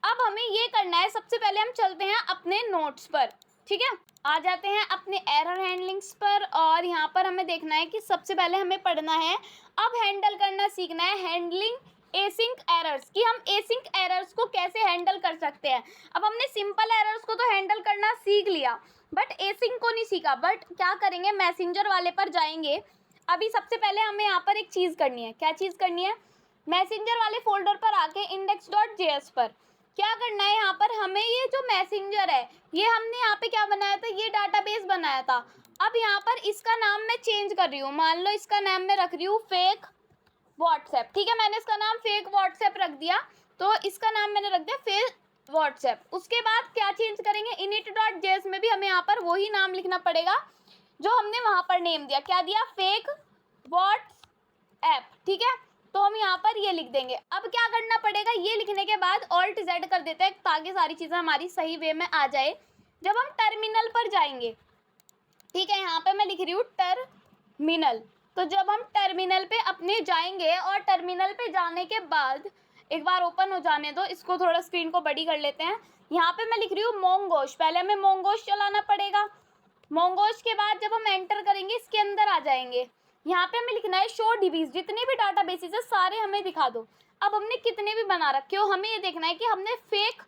अब हमें ये करना है, सबसे पहले हम चलते हैं अपने नोट्स पर, ठीक है। आ जाते हैं अपने एरर हैंडलिंग्स पर, और यहाँ पर हमें देखना है कि सबसे पहले हमें पढ़ना है, अब हैंडल करना सीखना है हैंडलिंग एसिंक एरर्स, कि हम एसिंक एरर्स को कैसे हैंडल कर सकते हैं। अब हमने सिंपल एरर्स को तो हैंडल करना सीख लिया, बट एसिंक को नहीं सीखा। बट क्या करेंगे, मैसेंजर वाले पर जाएंगे। अभी सबसे पहले हमें यहाँ पर एक चीज़ करनी है, क्या चीज़ करनी है, मैसेंजर वाले फोल्डर पर आके index.js पर क्या करना है, यहाँ पर हमें ये जो मैसेंजर है, ये हमने यहाँ पे क्या बनाया था, ये डाटाबेस बनाया था। अब यहाँ पर इसका नाम मैं चेंज कर रही हूँ, मान लो इसका नाम मैं रख रही हूँ फेक व्हाट्सएप, ठीक है। मैंने इसका नाम फेक व्हाट्सएप रख दिया, तो इसका नाम मैंने रख दिया फेक व्हाट्सएप। उसके बाद क्या चेंज करेंगे, init.js में भी हमें यहाँ पर वही नाम लिखना पड़ेगा जो हमने वहाँ पर नेम दिया, क्या दिया, फेक व्हाट्सएप, ठीक है। तो हम यहाँ पर ये लिख देंगे। अब क्या करना पड़ेगा, ये लिखने के बाद Alt Z कर देते हैं ताकि सारी चीज़ें हमारी सही वे में आ जाए। जब हम टर्मिनल पर जाएंगे, ठीक है, यहाँ पे मैं लिख रही हूँ टर्मिनल, तो जब हम टर्मिनल पे अपने जाएंगे, और टर्मिनल पे जाने के बाद एक बार ओपन हो जाने दो, इसको थोड़ा स्क्रीन को बड़ी कर लेते हैं। यहाँ पे मैं लिख रही हूँ मोंगोश, पहले हमें मोंगोश चलाना पड़ेगा। मोंगोश के बाद जब हम एंटर करेंगे, इसके अंदर आ जाएंगे, यहाँ पे हमें लिखना है शो डीबीज, जितने भी डाटा बेसिस है सारे हमें दिखा दो। अब हमने कितने भी बना रखे हो, हमें ये देखना है कि हमने फेक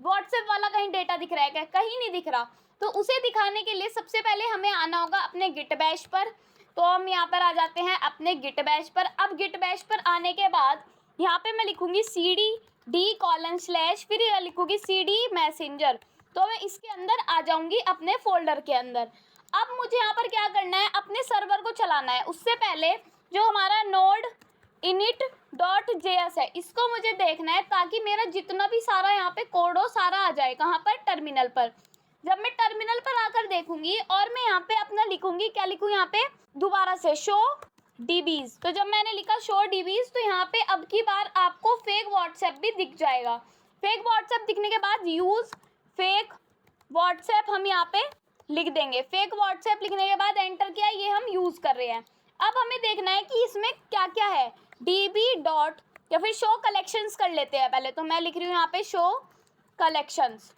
व्हाट्सएप वाला कहीं डेटा दिख रहा है क्या, कहीं नहीं दिख रहा। तो उसे दिखाने के लिए सबसे पहले हमें आना होगा अपने गिट बैश पर। तो हम यहाँ पर आ जाते हैं अपने गिट बैश पर। अब गिट बैश पर आने के बाद यहाँ पे मैं लिखूंगी cd d:// फिर यह लिखूंगी CD मैसेंजर। तो मैं इसके अंदर आ जाऊंगी अपने फोल्डर के अंदर। अब मुझे यहाँ पर क्या करना है, अपने सर्वर को चलाना है। उससे पहले जो हमारा नोड init.js है, इसको मुझे देखना है ताकि मेरा जितना भी सारा यहाँ पे कोड हो सारा आ जाए। कहाँ पर? टर्मिनल पर। जब मैं टर्मिनल पर आकर देखूंगी और मैं यहाँ पे अपना लिखूंगी, क्या लिखूँ यहाँ पे, दोबारा से शो DBs। तो जब मैंने लिखा शो DBs तो यहाँ पे अब की बार आपको फेक व्हाट्सएप भी दिख जाएगा। फेक व्हाट्सएप दिखने के बाद यूज फेक व्हाट्सएप हम यहाँ पे लिख देंगे। फेक व्हाट्सएप लिखने के बाद एंटर किया, ये हम यूज कर रहे हैं। अब हमें देखना है कि इसमें क्या क्या है। DB डॉट या फिर शो कलेक्शंस कर लेते हैं पहले। तो मैं लिख रही हूँ यहाँ पे शो कलेक्शंस।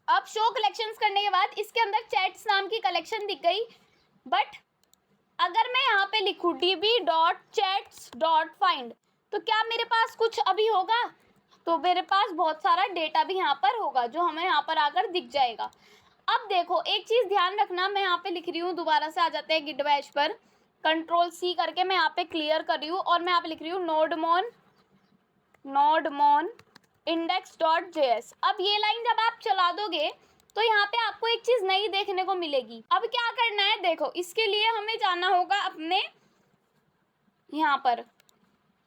अब शो कलेक्शंस करने के बाद इसके अंदर चैट्स नाम की कलेक्शन दिख गई। बट अगर मैं यहाँ पे लिखूँ db.chats.find तो क्या मेरे पास कुछ अभी होगा? तो मेरे पास बहुत सारा डेटा भी यहाँ पर होगा जो हमें यहाँ पर आकर दिख जाएगा। अब देखो एक चीज़ ध्यान रखना, मैं यहाँ पे लिख रही हूँ, दोबारा से आ जाते हैं गिट बैश पर, Ctrl+C करके मैं यहाँ पे क्लियर कर रही हूँ और मैं यहाँ पे लिख रही हूँ nodemon index.js। अब ये लाइन जब आप चला दोगे तो यहाँ पे आपको एक चीज़ नई देखने को मिलेगी। अब क्या करना है, देखो इसके लिए हमें जाना होगा अपने यहाँ पर,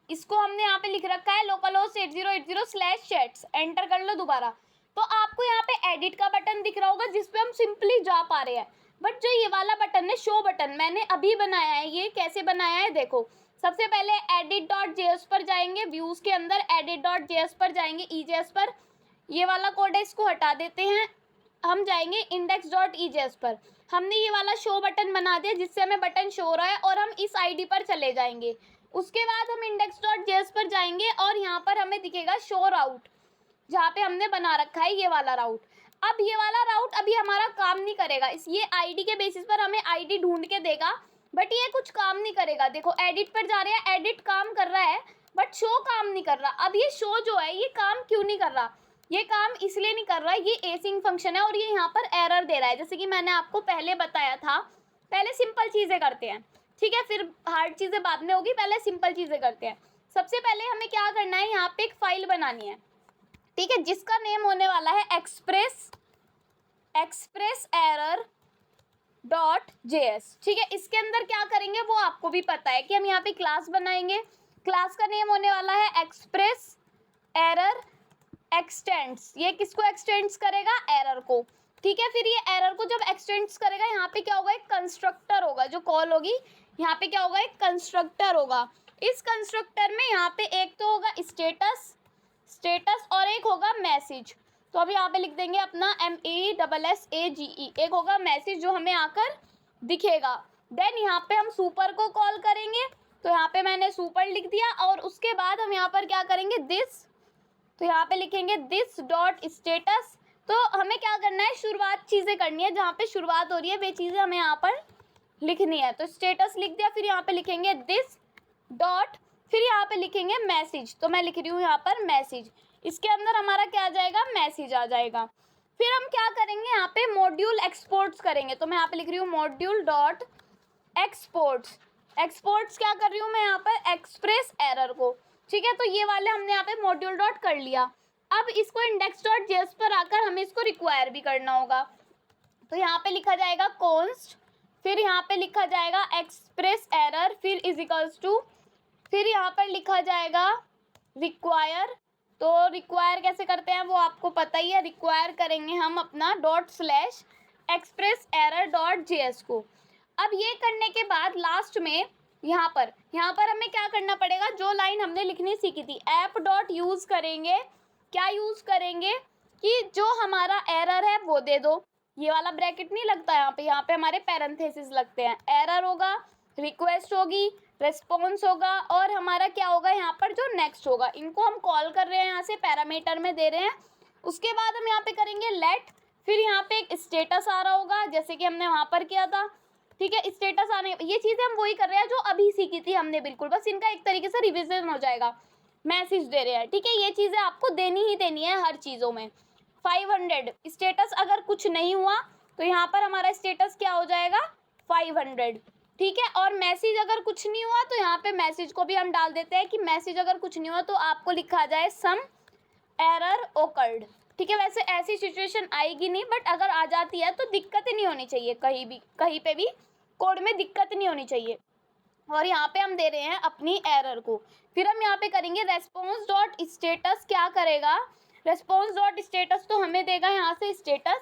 इसको हमने यहाँ पे लिख रखा है localhost 8080/chats। एंटर कर लो दोबारा। तो आपको यहाँ पे एडिट का बटन दिख रहा होगा जिसपे हम सिंपली जा पा रहे हैं। बट जो ये वाला बटन है शो बटन, मैंने अभी बनाया है। ये कैसे बनाया है देखो, सबसे पहले edit.js पर जाएंगे, व्यूज के अंदर edit.js पर जाएंगे, EJS पर। ये वाला कोड है, इसको हटा देते हैं। हम जाएंगे index.ejs पर। हमने ये वाला शो बटन बना दिया जिससे हमें बटन शो हो रहा है और हम इस आईडी पर चले जाएंगे। उसके बाद हम index.js पर जाएंगे और यहाँ पर हमें दिखेगा शो राउट, जहाँ पे हमने बना रखा है ये वाला राउट। अब ये वाला राउट अभी हमारा काम नहीं करेगा, इस ये आईडी के बेसिस पर हमें आईडी ढूंढ के देगा, बट ये कुछ काम नहीं करेगा। देखो एडिट पर जा रहे हैं, एडिट काम कर रहा है बट शो काम नहीं कर रहा। अब ये शो जो है ये काम क्यों नहीं कर रहा? ये काम इसलिए नहीं कर रहा, ये एसिंग फंक्शन है और ये यहाँ पर एरर दे रहा है। जैसे कि मैंने आपको पहले बताया था, पहले सिंपल चीज़ें करते हैं, ठीक है, फिर हार्ड चीज़ें बाद में होगी, पहले सिंपल चीज़ें करते हैं। सबसे पहले हमें क्या करना है, यहाँ पे एक फाइल बनानी है, ठीक है, जिसका नेम होने वाला है express_error.js। ठीक है, इसके अंदर क्या करेंगे वो आपको भी पता है कि हम यहाँ पे क्लास बनाएंगे। क्लास का नेम होने वाला है express_error_extends। ये किसको एक्सटेंड्स करेगा? एरर को। ठीक है, फिर ये एरर को जब एक्सटेंड्स करेगा यहाँ पे क्या होगा, एक कंस्ट्रक्टर होगा जो कॉल होगी। यहाँ पे क्या होगा, एक कंस्ट्रक्टर होगा। इस कंस्ट्रक्टर में यहाँ पे एक तो होगा स्टेटस और एक होगा मैसेज। तो अभी यहाँ पे लिख देंगे अपना MESSAGE, एक होगा मैसेज जो हमें आकर दिखेगा। देन यहाँ पे हम सुपर को कॉल करेंगे, तो यहाँ पे मैंने सुपर लिख दिया और उसके बाद हम यहाँ पर क्या करेंगे, दिस, तो यहाँ पे लिखेंगे दिस डॉट स्टेटस। तो हमें क्या करना है, शुरुआत चीज़ें करनी है, जहाँ पे शुरुआत हो रही है वे चीज़ें हमें यहाँ पर लिखनी है। तो स्टेटस लिख दिया, फिर यहाँ पे लिखेंगे दिस डॉट, फिर यहाँ पे लिखेंगे मैसेज। तो मैं लिख रही हूँ यहाँ पर मैसेज, इसके अंदर हमारा क्या आ जाएगा, मैसेज आ जाएगा। फिर हम क्या करेंगे, यहाँ पे मॉड्यूल एक्सपोर्ट्स करेंगे। तो मैं यहाँ पे लिख रही हूँ मॉड्यूल डॉट एक्सपोर्ट्स। एक्सपोर्ट्स क्या कर रही हूँ मैं यहाँ पर, एक्सप्रेस एरर को। ठीक है, तो ये वाले हमने यहाँ पे मॉड्यूल डॉट कर लिया। अब इसको index.js पर आकर हमें इसको रिक्वायर भी करना होगा। तो यहाँ पे लिखा जाएगा कॉन्स्ट, फिर यहाँ पे लिखा जाएगा एक्सप्रेस एरर, फिर इज इक्वल्स टू, फिर यहाँ पर लिखा जाएगा रिक्वायर। तो रिक्वायर कैसे करते हैं वो आपको पता ही है, रिक्वायर करेंगे हम अपना ./express_error.js को। अब ये करने के बाद लास्ट में यहाँ पर हमें क्या करना पड़ेगा, जो लाइन हमने लिखनी सीखी थी, ऐप डॉट यूज़ करेंगे। क्या यूज़ करेंगे कि जो हमारा एरर है वो दे दो। ये वाला ब्रैकेट नहीं लगता यहाँ पे हमारे पैरेंथेसिस लगते हैं। एरर होगा, रिक्वेस्ट होगी, रेस्पॉन्स होगा और हमारा क्या होगा यहाँ पर जो नेक्स्ट होगा। इनको हम कॉल कर रहे हैं, यहाँ से पैरामीटर में दे रहे हैं। उसके बाद हम यहाँ पे करेंगे लेट, फिर यहाँ पे एक स्टेटस आ रहा होगा जैसे कि हमने वहाँ पर किया था। ठीक है, स्टेटस आने, ये चीज़ें हम वही कर रहे हैं जो अभी सीखी थी हमने बिल्कुल, बस इनका एक तरीके से रिविजन हो जाएगा। मैसेज दे रहे हैं, ठीक है, ये चीज़ें आपको देनी ही देनी है हर चीज़ों में। 500 स्टेटस अगर कुछ नहीं हुआ तो यहाँ पर हमारा स्टेटस क्या हो जाएगा, 500। ठीक है, और मैसेज अगर कुछ नहीं हुआ तो यहाँ पे मैसेज को भी हम डाल देते हैं कि मैसेज अगर कुछ नहीं हुआ तो आपको लिखा जाए सम एरर ओकर्ड। ठीक है, वैसे ऐसी सिचुएशन आएगी नहीं, बट अगर आ जाती है तो दिक्कत नहीं होनी चाहिए, कहीं पे भी कोड में दिक्कत नहीं होनी चाहिए। और यहाँ पे हम दे रहे हैं अपनी एरर को। फिर हम यहाँ पे करेंगे रेस्पॉन्स डॉट स्टेटस। क्या करेगा रेस्पॉन्स डॉट स्टेटस? तो हमें देगा यहाँ से स्टेटस।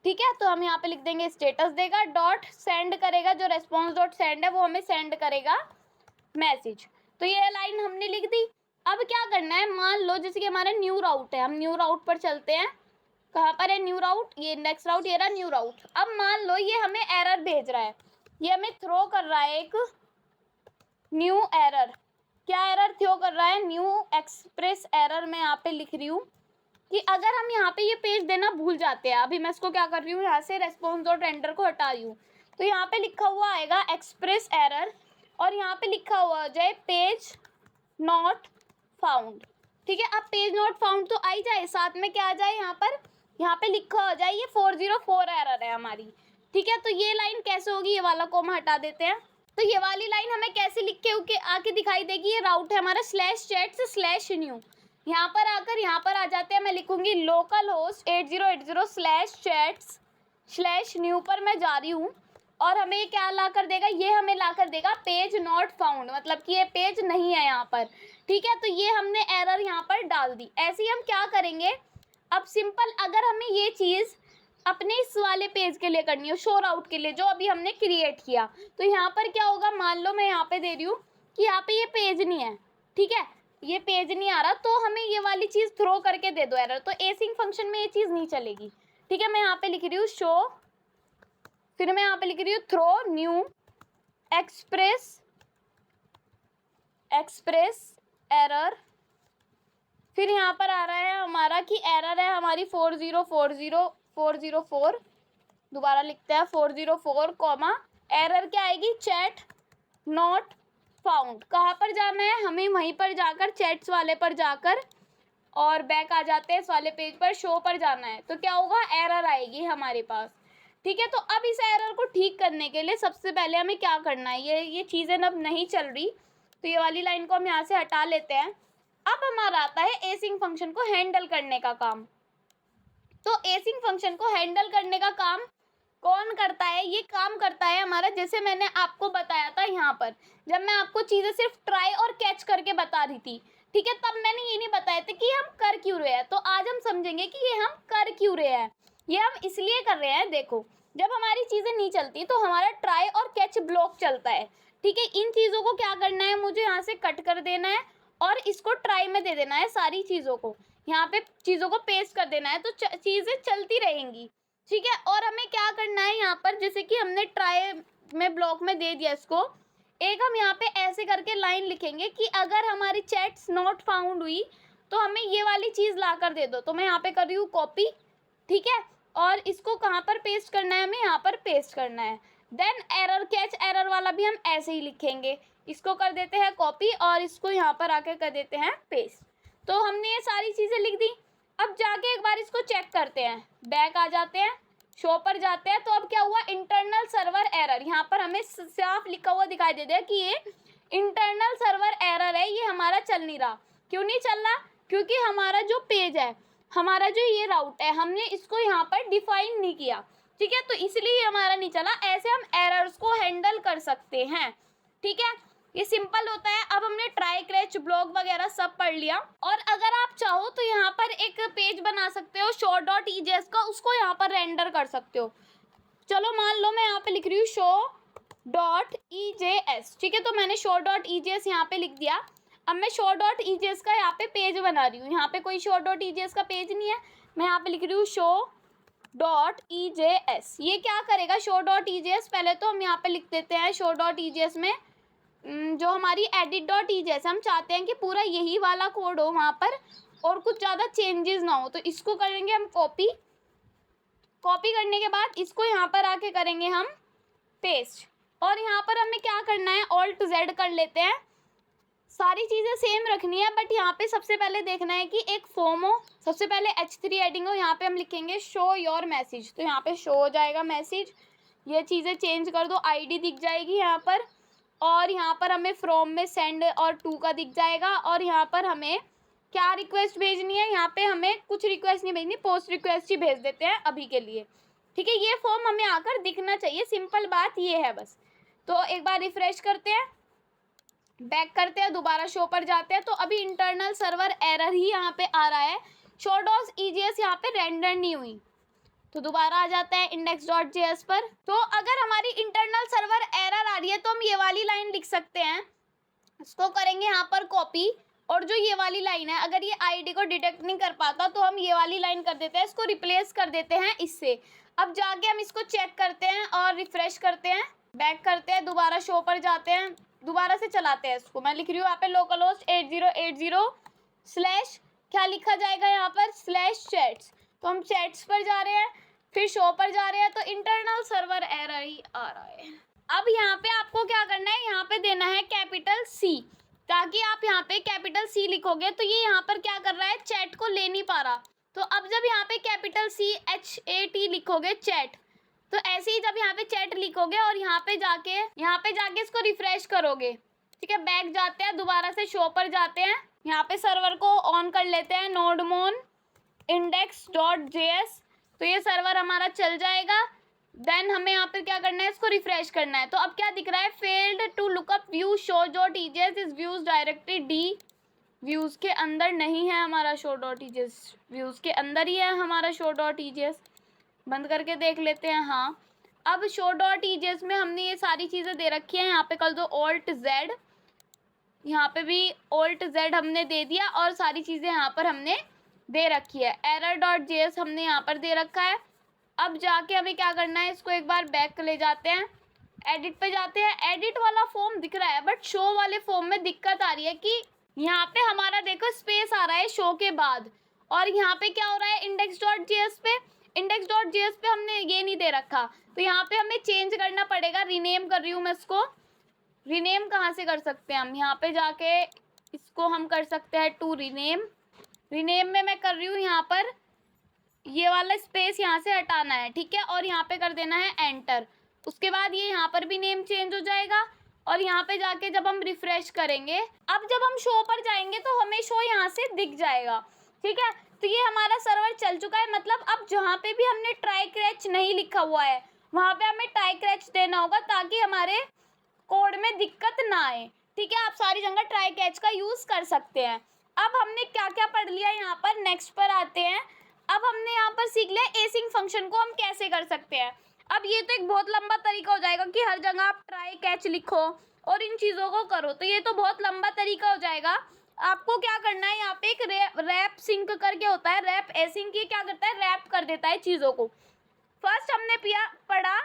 ठीक है, तो हम यहाँ पे लिख देंगे स्टेटस देगा, डॉट सेंड करेगा, जो रेस्पॉन्स डॉट सेंड है वो हमें सेंड करेगा मैसेज। तो ये लाइन हमने लिख दी। अब क्या करना है, मान लो जैसे कि हमारा न्यू राउट है, हम न्यू राउट पर चलते हैं। कहाँ पर है न्यू राउट? ये नेक्स्ट राउट, ये रहा न्यू राउट। अब मान लो ये हमें एरर भेज रहा है, ये हमें थ्रो कर रहा है एक न्यू एरर। क्या एरर थ्रो कर रहा है? New express error. मैं यहाँ पे लिख रही हूँ कि अगर हम यहाँ पे ये पेज देना भूल जाते हैं, अभी मैं इसको क्या कर रही हूँ, यहाँ से रेस्पॉन्स डॉट रेंडर को हटा रही हूँ, तो यहाँ पे लिखा हुआ आएगा एक्सप्रेस एरर, और यहाँ पे लिखा हुआ हो जाए पेज नॉट फाउंड। ठीक है, अब पेज नॉट फाउंड तो आ ही जाए, साथ में क्या आ जाए यहाँ पे लिखा हो जाए ये 404 एरर है हमारी। ठीक है, तो ये लाइन कैसे होगी, ये वाला कोमा हटा देते हैं। तो ये वाली लाइन हमें कैसे लिख के आके दिखाई देगी? ये राउट है हमारा /chats/new। यहाँ पर आकर यहाँ पर आ जाते हैं, मैं लिखूंगी लोकल होस्ट 8080/chats/new पर मैं जा रही हूँ, और हमें ये क्या ला कर देगा? ये हमें ला कर देगा पेज नॉट फाउंड, मतलब कि ये पेज नहीं है यहाँ पर। ठीक है, तो ये हमने एरर यहाँ पर डाल दी। ऐसे ही हम क्या करेंगे, अब सिंपल अगर हमें ये चीज़ अपने इस वाले पेज के लिए करनी हो, शो राउट के लिए, जो अभी हमने क्रिएट किया, तो यहाँ पर क्या होगा, मान लो मैं यहाँ पे दे रही हूँ कि यहाँ पे ये पेज नहीं है। ठीक है, ये पेज नहीं आ रहा, तो हमें ये वाली चीज़ थ्रो करके दे दो एरर। तो एसिंग फंक्शन में ये चीज़ नहीं चलेगी। ठीक है, मैं यहाँ पे लिख रही हूँ शो, फिर मैं यहाँ पे लिख रही हूँ थ्रो न्यू एक्सप्रेस एरर। फिर यहाँ पर आ रहा है हमारा कि एरर है हमारी 404 दोबारा लिखते हैं 404 कॉमा एरर क्या आएगी, चैट नॉट फाउंड। कहाँ पर जाना है हमें? वहीं पर जाकर चैट्स वाले पर जाकर और बैक आ जाते हैं इस वाले पेज पर, शो पर जाना है। तो क्या होगा, एरर आएगी हमारे पास। ठीक है, तो अब इस एरर को ठीक करने के लिए सबसे पहले हमें क्या करना है, ये चीज़ें अब नहीं चल रही, तो ये वाली लाइन को हम यहाँ से हटा लेते हैं। अब हमारा आता है एसिंग फंक्शन को हैंडल करने का काम। तो एसिंग फंक्शन को हैंडल करने का काम कौन करता है? ये काम करता है हमारा, जैसे मैंने आपको बताया था यहाँ पर, जब मैं आपको चीज़ें सिर्फ ट्राई और कैच करके बता रही थी। ठीक है, तब मैंने ये नहीं बताया था कि हम कर क्यों रहे हैं। तो आज हम समझेंगे कि ये हम कर क्यों रहे हैं। ये हम इसलिए कर रहे हैं, देखो जब हमारी चीज़ें नहीं चलती तो हमारा ट्राई और कैच ब्लॉक चलता है। ठीक है, इन चीज़ों को क्या करना है, मुझे यहाँ से कट कर देना है और इसको ट्राई में दे देना है, सारी चीज़ों को यहाँ पे चीज़ों को पेस्ट कर देना है, तो चीज़ें चलती रहेंगी। ठीक है, और हमें क्या करना है यहाँ पर, जैसे कि हमने ट्राई में ब्लॉक में दे दिया इसको, एक हम यहाँ पे ऐसे करके लाइन लिखेंगे कि अगर हमारी चैट्स नॉट फाउंड हुई तो हमें ये वाली चीज़ ला कर दे दो। तो मैं यहाँ पे कर रही हूँ कॉपी। ठीक है, और इसको कहाँ पर पेस्ट करना है, हमें यहाँ पर पेस्ट करना है। देन एरर कैच एरर वाला भी हम ऐसे ही लिखेंगे, इसको कर देते हैं कॉपी और इसको यहाँ पर आके कर देते हैं पेस्ट। तो हमने ये सारी चीज़ें लिख दी। अब जाके एक बार इसको चेक करते हैं, बैक आ जाते हैं, शो पर जाते हैं। तो अब क्या हुआ, इंटरनल सर्वर एरर, यहाँ पर हमें साफ लिखा हुआ दिखाई दे दिया कि ये इंटरनल सर्वर एरर है, ये हमारा चल नहीं रहा। क्यों नहीं चल रहा? क्योंकि हमारा जो पेज है, हमारा जो ये राउट है, हमने इसको यहाँ पर डिफाइन नहीं किया। ठीक है, तो इसलिए हमारा नहीं चला। ऐसे हम एरर्स को हैंडल कर सकते हैं। ठीक है, ये सिंपल होता है। अब हमने ट्राई क्रैच ब्लॉक वगैरह सब पढ़ लिया, और अगर आप चाहो तो यहाँ पर एक पेज बना सकते हो show.ejs का, उसको यहाँ पर रेंडर कर सकते हो। चलो मान लो मैं यहाँ पे लिख रही हूँ show.ejs। ठीक है, तो मैंने show.ejs यहाँ पे लिख दिया। अब मैं show.ejs का यहाँ पे पेज बना रही हूँ, यहाँ पे कोई show.ejs का पेज नहीं है, मैं यहाँ पे लिख रही हूँ show.ejs। ये क्या करेगा show.ejs, पहले तो हम यहाँ पे लिख देते हैं show.ejs में जो हमारी edit.ejs, हम चाहते हैं कि पूरा यही वाला कोड हो वहाँ पर और कुछ ज़्यादा चेंजेस ना हो। तो इसको करेंगे हम कॉपी करने के बाद इसको यहाँ पर आके करेंगे हम पेस्ट, और यहाँ पर हमें क्या करना है, Alt+Z कर लेते हैं। सारी चीज़ें सेम रखनी है, बट यहाँ पे सबसे पहले देखना है कि एक फॉर्म हो, सबसे पहले H3 एडिंग हो। यहाँ पे हम लिखेंगे शो योर मैसेज, तो यहाँ पे शो हो जाएगा मैसेज। ये चीज़ें चेंज कर दो, ID दिख जाएगी यहाँ पर, और यहाँ पर हमें फ्रॉम में सेंड और टू का दिख जाएगा, और यहाँ पर हमें क्या रिक्वेस्ट भेजनी है, यहाँ पे हमें कुछ रिक्वेस्ट नहीं भेजनी, पोस्ट रिक्वेस्ट ही भेज देते हैं अभी के लिए, ठीक है। ये फॉर्म हमें आकर दिखना चाहिए, सिंपल बात ये है बस। तो एक बार रिफ्रेश करते हैं, बैक करते हैं, दोबारा शो पर जाते हैं, तो अभी इंटरनल सर्वर एरर ही यहाँ पे आ रहा है, शो डॉट ईजीएस यहाँ पे रेंडर नहीं हुई। तो दोबारा आ जाता है index.js पर। तो अगर हमारी इंटरनल सर्वर एरर आ रही है तो हम ये वाली लाइन लिख सकते हैं, इसको करेंगे यहाँ पर कॉपी, और जो ये वाली लाइन है अगर ये आईडी को डिटेक्ट नहीं कर पाता तो हम ये वाली लाइन कर देते हैं, इसको रिप्लेस कर देते हैं इससे। अब जाके हम इसको चेक करते हैं और रिफ्रेश करते हैं, बैक करते हैं, दोबारा शो पर जाते हैं, दोबारा से चलाते हैं इसको। मैं लिख रही हूँ यहाँ पे लोकलहोस्ट 8080 स्लैश क्या लिखा जाएगा यहाँ पर /chats। तो हम चैट्स पर जा रहे हैं, फिर शो पर जा रहे हैं, तो इंटरनल सर्वर एरर ही आ रहा है। अब यहाँ पे आपको क्या करना है, यहाँ पे देना है कैपिटल C, ताकि आप यहाँ पे कैपिटल C लिखोगे तो ये यहाँ पर क्या कर रहा है, चैट को ले नहीं पा रहा। तो अब जब यहाँ पे कैपिटल CHAT लिखोगे चैट, तो ऐसे ही जब यहाँ पे चैट लिखोगे और यहाँ पे जाके इसको रिफ्रेश करोगे, ठीक है। बैक जाते हैं, दोबारा से शो पर जाते हैं, यहाँ पे सर्वर को ऑन कर लेते हैं, nodemon index.js, तो ये सर्वर हमारा चल जाएगा। देन हमें यहाँ पर क्या करना है, इसको रिफ्रेश करना है। तो अब क्या दिख रहा है, failed to lookup view show dot EJS is views directly D, views के अंदर नहीं है हमारा शो डॉट ईजीएस, व्यूज के अंदर ही है हमारा शो डॉट ईजीएस। बंद करके देख लेते हैं। हाँ, अब शो डॉट ईजीएस में हमने ये सारी चीज़ें दे रखी हैं, यहाँ पे कर दो Alt+Z, यहाँ पे भी Alt+Z हमने दे दिया और सारी चीज़ें यहाँ पर हमने दे रखी है। error.js हमने यहाँ पर दे रखा है। अब जाके हमें क्या करना है, इसको एक बार बैक ले जाते हैं, एडिट पे जाते हैं। एडिट वाला फॉर्म दिख रहा है बट शो वाले फॉर्म में दिक्कत आ रही है कि यहाँ पे हमारा देखो स्पेस आ रहा है शो के बाद, और यहाँ पे क्या हो रहा है, इंडेक्स.जेएस पे हमने ये नहीं दे रखा, तो यहाँ पे हमें चेंज करना पड़ेगा। रीनेम कर रही हूँ मैं इसको। रीनेम कहाँ से कर सकते हैं हम, यहाँ पे जाके इसको हम कर सकते हैं टू रीनेम। रीनेम में मैं कर रही हूँ, यहाँ पर ये वाला स्पेस यहाँ से हटाना है, ठीक है, और यहाँ पे कर देना है एंटर। उसके बाद ये यहाँ पर भी नेम चेंज हो जाएगा, और यहाँ पे जाके जब हम रिफ्रेश करेंगे, अब जब हम शो पर जाएंगे तो हमें शो यहाँ से दिख जाएगा, ठीक है। तो ये हमारा सर्वर चल चुका है, मतलब अब जहाँ पे भी हमने ट्राई कैच नहीं लिखा हुआ है वहाँ पे हमें ट्राई कैच देना होगा ताकि हमारे कोड में दिक्कत ना आए, ठीक है। आप सारी जगह ट्राई कैच का यूज़ कर सकते हैं। अब हमने क्या क्या पढ़ लिया, यहाँ पर नेक्स्ट पर आते हैं। अब हमने यहाँ पर सीख लिया एसिंग फंक्शन को हम कैसे कर सकते हैं। अब ये तो एक बहुत लंबा तरीका हो जाएगा कि हर जगह आप ट्राई कैच लिखो और इन चीज़ों को करो, तो ये तो बहुत लंबा तरीका हो जाएगा। आपको क्या करना है, यहाँ पे एक रैप सिंक करके होता है, रैप एसिंक, ये क्या करता है, रैप कर देता है चीज़ों को। फर्स्ट हमने पढ़ा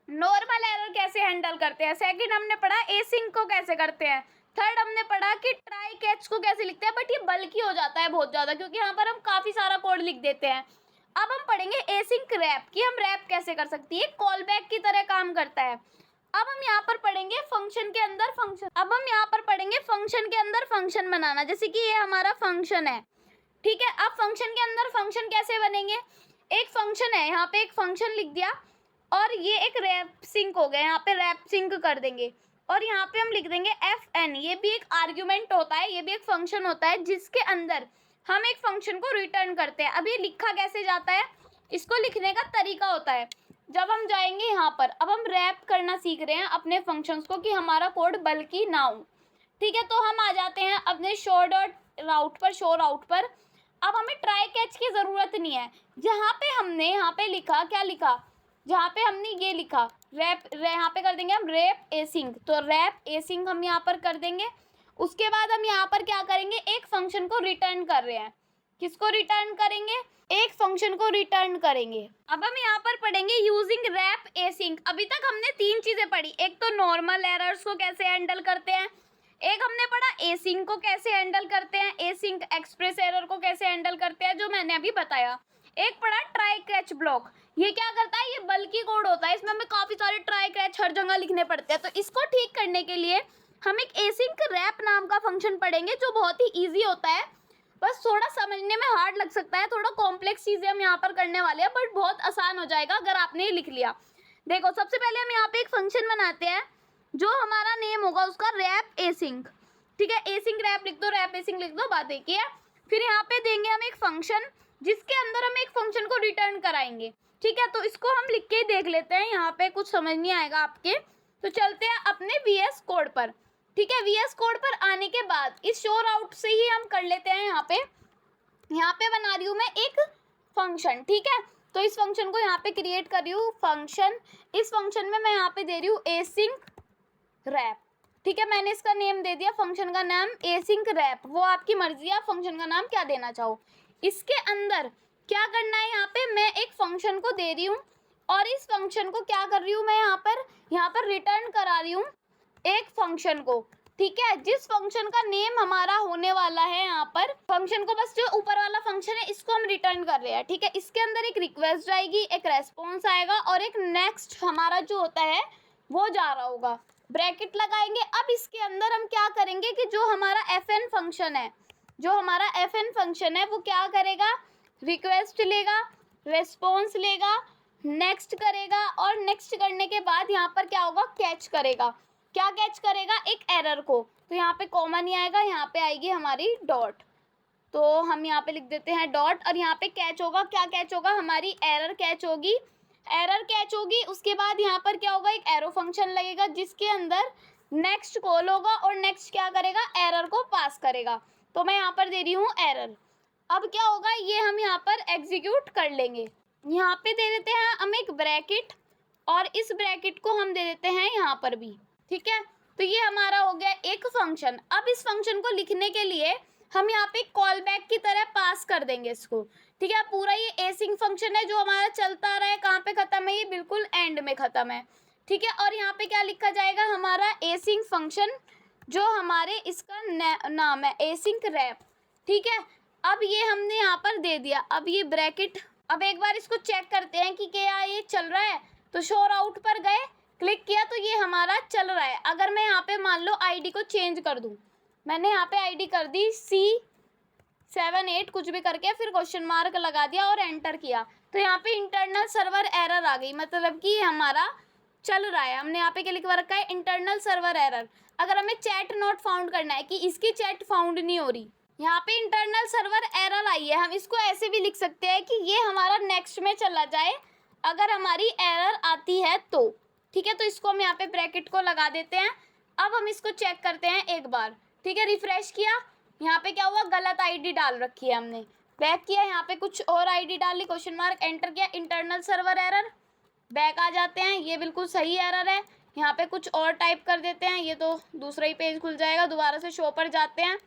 नॉर्मल एरर कैसे हैंडल करते हैं, सेकंड हमने पढ़ा एसिंक को कैसे करते हैं, थर्ड हमने पढ़ा कि ट्राई कैच को कैसे लिखते हैं। बट ये बल्कि हो जाता है बहुत ज़्यादा क्योंकि यहाँ पर हम काफ़ी सारा कोड लिख देते हैं। अब हम पढ़ेंगे एसिंक रैप कि हम रैप कैसे कर सकती है, कॉल बैक की तरह काम करता है। अब हम यहाँ पर पढ़ेंगे फंक्शन के अंदर फंक्शन, अब हम यहाँ पर पढ़ेंगे फंक्शन के अंदर फंक्शन बनाना, जैसे कि ये हमारा फंक्शन है, ठीक है। अब फंक्शन के अंदर फंक्शन कैसे बनेंगे, एक फंक्शन है, यहाँ पे एक फंक्शन लिख दिया और ये एक रैप सिंक हो गया, यहाँ पे रैप सिंक कर देंगे और यहाँ पे हम लिख देंगे fn, ये भी एक आर्ग्यूमेंट होता है, ये भी एक फंक्शन होता है जिसके अंदर हम एक फंक्शन को रिटर्न करते हैं। अब ये लिखा कैसे जाता है, इसको लिखने का तरीका होता है, जब हम जाएंगे यहाँ पर, अब हम रैप करना सीख रहे हैं अपने फंक्शंस को कि हमारा कोड बल्कि ना हो, ठीक है। तो हम आ जाते हैं अपने शो राउट पर। अब हमें ट्राई कैच की ज़रूरत नहीं है, जहाँ पे हमने यहाँ पे लिखा, क्या लिखा, जहाँ पे हमने ये लिखा रैप, यहाँ पे कर देंगे हम रैप एसिंक, तो रैप एसिंक हम यहाँ पर कर देंगे। उसके बाद हम यहाँ पर क्या करेंगे, एक फंक्शन को रिटर्न कर रहे हैं, किसको रिटर्न करेंगे, एक फंक्शन को रिटर्न करेंगे। अब हम यहाँ पर पढ़ेंगे यूजिंग रैप एसिंक। अभी तक हमने तीन चीज़ें पढ़ी, एक तो नॉर्मल एरर्स को कैसे हैंडल करते हैं, एक हमने पढ़ा एसिंक को कैसे हैंडल करते हैं, एसिंक एक्सप्रेस एरर को कैसे हैंडल करते हैं जो मैंने अभी बताया, एक पढ़ा ट्राई कैच ब्लॉक, ये क्या करता है, ये बल्कि कोड होता है, इसमें हमें काफ़ी सारे ट्राई कैच हर जगह लिखने पड़ते हैं। तो इसको ठीक करने के लिए हम एक एसिंक रैप नाम का फंक्शन पढ़ेंगे जो बहुत ही ईजी होता है, बस थोड़ा समझने में हार्ड लग सकता है, थोड़ा कॉम्प्लेक्स चीज़ें हम यहाँ पर करने वाले हैं, बट बहुत आसान हो जाएगा अगर आपने ये लिख लिया। देखो, सबसे पहले हम यहाँ पे एक फंक्शन बनाते हैं, जो हमारा नेम होगा उसका रैप एसिंक। ठीक है, एसिंक रैप लिख दो, रैप एसिंक लिख दो, बात एक ही है। फिर यहाँ पे देंगे हम एक फंक्शन जिसके अंदर हम एक फंक्शन को रिटर्न कराएंगे। ठीक है, तो इसको हम लिख के ही देख लेते हैं, यहाँ पे कुछ समझ नहीं आएगा आपके। तो चलते हैं अपने VS कोड पर। ठीक है, VS कोड पर आने के बाद इस शोर आउट से ही हम कर लेते हैं। यहाँ पे बना रही हूँ मैं एक फंक्शन। ठीक है, तो इस फंक्शन को यहाँ पे क्रिएट कर रही हूँ फंक्शन। इस फंक्शन में मैं यहाँ पे दे रही हूँ एसिंक रैप। ठीक है, मैंने इसका नेम दे दिया, फंक्शन का नाम एसिंक रैप। वो आपकी मर्जी है, आप फंक्शन का नाम क्या देना चाहो। इसके अंदर क्या करना है, यहाँ पे मैं एक फंक्शन को दे रही हूँ और इस फंक्शन को क्या कर रही हूँ मैं यहाँ पर रिटर्न करा रही हूँ एक फंक्शन को। ठीक है, जिस फंक्शन का नेम हमारा होने वाला है, यहाँ पर फंक्शन को बस जो ऊपर वाला फंक्शन है इसको हम रिटर्न कर रहे हैं। ठीक है, इसके अंदर एक रिक्वेस्ट आएगी, एक रेस्पॉन्स आएगा और एक नेक्स्ट हमारा जो होता है वो जा रहा होगा, ब्रैकेट लगाएंगे। अब इसके अंदर हम क्या करेंगे कि जो हमारा FN फंक्शन है वो क्या करेगा, रिक्वेस्ट लेगा, रेस्पॉन्स लेगा, नेक्स्ट करेगा और नेक्स्ट करने के बाद यहाँ पर क्या होगा, कैच करेगा। क्या कैच करेगा, एक एरर को। तो यहाँ पे कॉमा नहीं आएगा, यहाँ पे आएगी हमारी डॉट। तो हम यहाँ पे लिख देते हैं डॉट और यहाँ पे कैच होगा। क्या कैच होगा, हमारी एरर कैच होगी। उसके बाद यहाँ पर क्या होगा, एक एरो फंक्शन लगेगा जिसके अंदर नेक्स्ट कॉल होगा और नेक्स्ट क्या करेगा, एरर को पास करेगा। तो मैं यहाँ पर दे रही हूँ एरर। अब क्या होगा, ये हम यहाँ पर एग्जीक्यूट कर लेंगे। यहाँ पे दे देते हैं हम एक ब्रैकेट और इस ब्रैकेट को हम दे देते हैं यहाँ पर भी। ठीक है, तो ये हमारा हो गया एक फंक्शन। अब इस फंक्शन को लिखने के लिए हम यहाँ पे कॉल बैक की तरह पास कर देंगे इसको। ठीक है, पूरा ये एसिंक फंक्शन है जो हमारा चलता आ रहा है, कहाँ पे खत्म है, ये बिल्कुल एंड में खत्म है। ठीक है, और यहाँ पे क्या लिखा जाएगा, हमारा एसिंक फंक्शन जो हमारे इसका नाम है एसिंक रैप। ठीक है, अब ये हमने यहाँ पर दे दिया। अब ये ब्रैकेट, अब एक बार इसको चेक करते हैं कि क्या ये चल रहा है। तो शोर आउट पर गए, क्लिक किया तो ये हमारा चल रहा है। अगर मैं यहाँ पे मान लो ID को चेंज कर दूँ, मैंने यहाँ पे ID कर दी C78 कुछ भी करके, फिर क्वेश्चन मार्क लगा दिया और एंटर किया, तो यहाँ पे इंटरनल सर्वर एरर आ गई, मतलब कि हमारा चल रहा है। हमने यहाँ पे क्या लिखवा रखा है, इंटरनल सर्वर एरर। अगर हमें चैट नॉट फाउंड करना है कि इसकी चैट फाउंड नहीं हो रही, यहाँ पे इंटरनल सर्वर एरर आई है। हम इसको ऐसे भी लिख सकते हैं कि ये हमारा नेक्स्ट में चला जाए अगर हमारी एरर आती है तो। ठीक है, तो इसको हम यहाँ पे ब्रैकेट को लगा देते हैं। अब हम इसको चेक करते हैं एक बार। ठीक है, रिफ्रेश किया, यहाँ पे क्या हुआ, गलत ID डाल रखी है हमने। बैक किया, यहाँ पे कुछ और ID डाली, क्वेश्चन मार्क, एंटर किया, इंटरनल सर्वर एरर। बैक आ जाते हैं, ये बिल्कुल सही एरर है। यहाँ पे कुछ और टाइप कर देते हैं, ये तो दूसरा ही पेज खुल जाएगा। दोबारा से शो पर जाते हैं,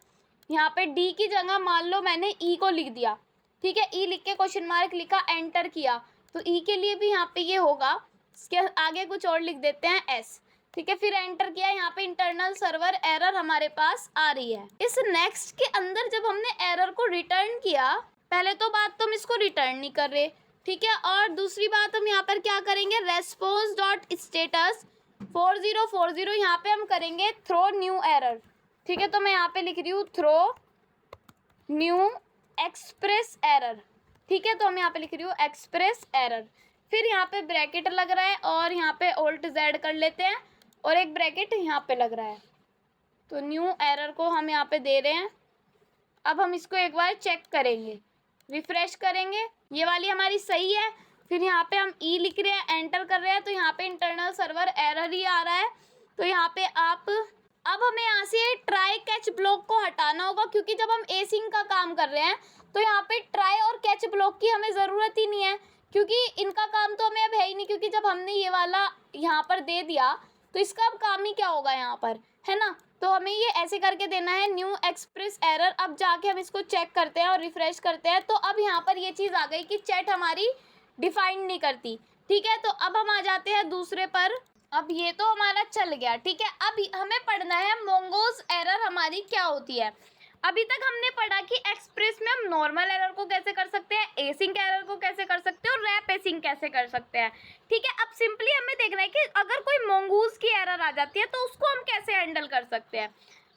यहाँ पे D की जगह मान लो मैंने E को लिख दिया। ठीक है, E लिख के क्वेश्चन मार्क लिखा, एंटर किया, तो E के लिए भी यहाँ पे ये होगा। इसके आगे कुछ और लिख देते हैं S। ठीक है, फिर एंटर किया, यहाँ पे इंटरनल सर्वर एरर हमारे पास आ रही है। इस नेक्स्ट के अंदर जब हमने एरर को रिटर्न किया, पहले तो बात तो हम इसको रिटर्न नहीं कर रहे। ठीक है, और दूसरी बात हम यहाँ पर क्या करेंगे, रेस्पॉन्स डॉट स्टेटस 4040 यहाँ पे हम करेंगे थ्रो न्यू एरर। ठीक है, तो मैं यहाँ पे लिख रही हूँ थ्रो न्यू एक्सप्रेस एरर। ठीक है, तो हम यहाँ पे लिख रही हूँ एक्सप्रेस एरर। फिर यहाँ पे ब्रैकेट लग रहा है और यहाँ पे Alt Z कर लेते हैं और एक ब्रैकेट यहाँ पे लग रहा है। तो न्यू एरर को हम यहाँ पे दे रहे हैं। अब हम इसको एक बार चेक करेंगे, रिफ्रेश करेंगे, ये वाली हमारी सही है। फिर यहाँ पे हम E लिख रहे हैं, एंटर कर रहे हैं, तो यहाँ पे इंटरनल सर्वर एरर ही आ रहा है। तो यहाँ पे अब हमें यहाँ से ट्राई कैच ब्लॉक को हटाना होगा, क्योंकि जब हम एसिंक का काम कर रहे हैं तो यहाँ पे ट्राई और कैच ब्लॉक की हमें ज़रूरत ही नहीं है, क्योंकि इनका काम तो हमें अब है ही नहीं। क्योंकि जब हमने ये वाला यहाँ पर दे दिया तो इसका अब काम ही क्या होगा यहाँ पर, है ना। तो हमें ये ऐसे करके देना है न्यू एक्सप्रेस एरर। अब जाके हम इसको चेक करते हैं और रिफ्रेश करते हैं, तो अब यहाँ पर ये चीज़ आ गई कि चैट हमारी डिफाइन नहीं करती। ठीक है, तो अब हम आ जाते हैं दूसरे पर। अब ये तो हमारा चल गया। ठीक है, अब हमें पढ़ना है मोंगोज एरर हमारी क्या होती है। अभी तक हमने पढ़ा कि एक्सप्रेस में हम नॉर्मल एरर को कैसे कर सकते हैं, एसिंक एरर को कैसे कर सकते हैं और रैप एसिंक कैसे कर सकते हैं। ठीक है, अब सिंपली हमें देखना है कि अगर कोई मोंगूज की एरर आ जाती है तो उसको हम कैसे हैंडल कर सकते हैं।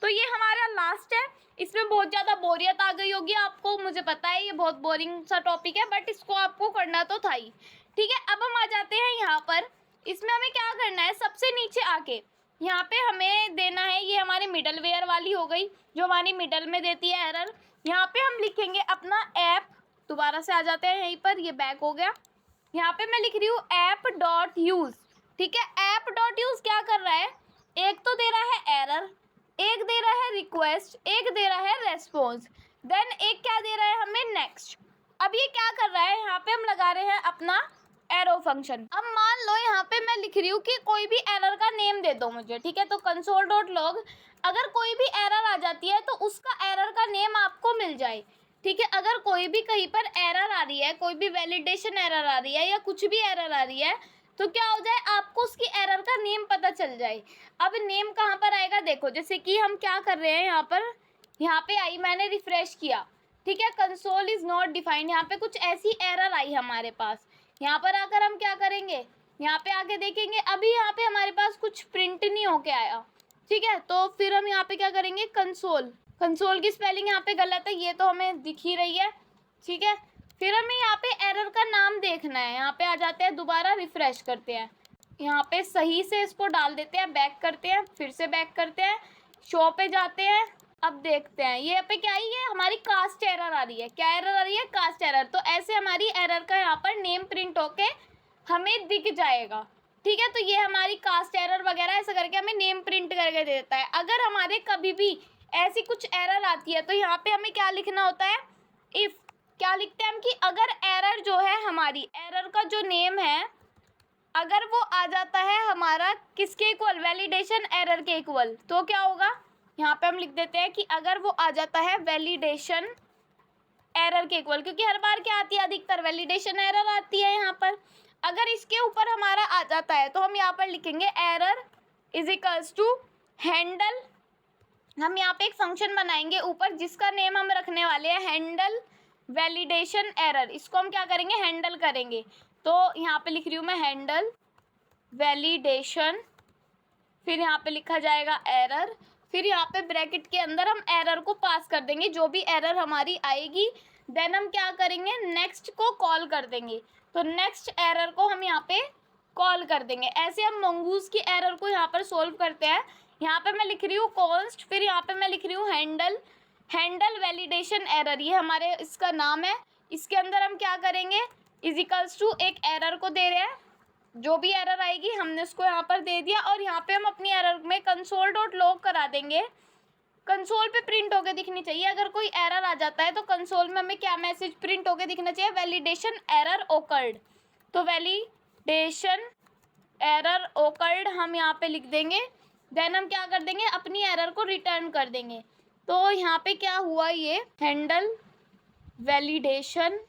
तो ये हमारा लास्ट है। इसमें बहुत ज़्यादा बोरियत आ गई होगी आपको, मुझे पता है ये बहुत बोरिंग सा टॉपिक है, बट इसको आपको करना तो था ही। ठीक है, अब हम आ जाते हैं यहाँ पर। इसमें हमें क्या करना है, सबसे नीचे आके यहाँ पे हमें देना है, ये हमारी मिडलवेयर वाली हो गई जो हमारी मिडल में देती है एरर। यहाँ पे हम लिखेंगे अपना ऐप, दोबारा से आ जाते हैं यहीं पर, ये बैक हो गया। यहाँ पे मैं लिख रही हूँ ऐप डॉट यूज़, ठीक है। ऐप डॉट यूज़ क्या कर रहा है, एक तो दे रहा है एरर, एक दे रहा है रिक्वेस्ट, एक दे रहा है रेस्पॉन्स, देन एक क्या दे रहा है हमें, नेक्स्ट। अब ये क्या कर रहा है, यहाँ पे हम लगा रहे हैं अपना एरो फंक्शन। अब मान लो यहाँ पे मैं लिख रही हूँ कि कोई भी एरर का नेम दे दो मुझे, ठीक है। तो कंसोल डॉट लॉग, अगर कोई भी एरर आ जाती है तो उसका एरर का नेम आपको मिल जाए, ठीक है। अगर कोई भी कहीं पर एरर आ रही है, कोई भी वैलिडेशन एरर आ रही है या कुछ भी एरर आ रही है, तो क्या हो जाए, आपको उसकी एरर का नेम पता चल जाए। अब नेम कहाँ पर आएगा, देखो जैसे कि हम क्या कर रहे हैं, यहाँ पे आई, मैंने रिफ्रेश किया, ठीक है, कंसोल इज नॉट डिफाइंड, यहाँ पे कुछ ऐसी एरर आई हमारे पास। यहाँ पर आकर हम क्या करेंगे, यहाँ पे आके देखेंगे, अभी यहाँ पे हमारे पास कुछ प्रिंट नहीं होके आया, ठीक है। तो फिर हम यहाँ पे क्या करेंगे, कंसोल की स्पेलिंग यहाँ पे गलत है, ये तो हमें दिख ही रही है, ठीक है। फिर हमें यहाँ पे एरर का नाम देखना है, यहाँ पे आ जाते हैं, दोबारा रिफ्रेश करते हैं, यहाँ पे सही से इसको डाल देते हैं, बैक करते हैं, फिर से बैक करते हैं, शो पे जाते हैं। अब देखते हैं ये पे क्या है, ये हमारी कास्ट एरर आ रही है, क्या एरर आ रही है, कास्ट एरर। तो ऐसे हमारी एरर का यहाँ पर नेम प्रिंट होके हमें दिख जाएगा, ठीक है। तो ये हमारी कास्ट एरर वगैरह ऐसा करके हमें नेम प्रिंट करके दे देता है। अगर हमारे कभी भी ऐसी कुछ एरर आती है तो यहाँ पे हमें क्या लिखना होता है, इफ़, क्या लिखते हैं हम कि अगर एरर जो है, हमारी एरर का जो नेम है, अगर वो आ जाता है हमारा किसके इक्वल, वैलिडेशन एरर के इक्वल, तो क्या होगा, यहाँ पे हम लिख देते हैं कि अगर वो आ जाता है वैलिडेशन एरर के इक्वल, क्योंकि हर बार क्या आती है, अधिकतर वैलिडेशन एरर आती है यहाँ पर। अगर इसके ऊपर हमारा आ जाता है तो हम यहाँ पर लिखेंगे error is equals to handle, हम यहाँ पे एक फंक्शन बनाएंगे ऊपर जिसका नेम हम रखने वाले हैं हैंडल वैलिडेशन एरर। इसको हम क्या करेंगे, हैंडल करेंगे। तो यहाँ पे लिख रही हूँ मैं हैंडल वैलिडेशन, फिर यहाँ पे लिखा जाएगा एरर, फिर यहाँ पे ब्रैकेट के अंदर हम एरर को पास कर देंगे, जो भी एरर हमारी आएगी, देन हम क्या करेंगे, नेक्स्ट को कॉल कर देंगे। तो नेक्स्ट एरर को हम यहाँ पे कॉल कर देंगे। ऐसे हम मंगूज की एरर को यहाँ पर सोल्व करते हैं। यहाँ पे मैं लिख रही हूँ कॉन्स्ट, फिर यहाँ पे मैं लिख रही हूँ हैंडल वैलिडेशन एरर, ये हमारे इसका नाम है। इसके अंदर हम क्या करेंगे, इज इक्वल्स टू एक एरर को दे रहे हैं, जो भी एरर आएगी हमने उसको यहाँ पर दे दिया, और यहाँ पे हम अपनी एरर में कंसोल डॉट लॉग करा देंगे। कंसोल पे प्रिंट होके दिखनी चाहिए, अगर कोई एरर आ जाता है तो कंसोल में हमें क्या मैसेज प्रिंट होके दिखना चाहिए, वैलिडेशन एरर ओकर्ड। तो वैलिडेशन एरर ओकर्ड हम यहाँ पे लिख देंगे, देन हम क्या कर देंगे, अपनी एरर को रिटर्न कर देंगे। तो यहाँ पे क्या हुआ, ये handle validation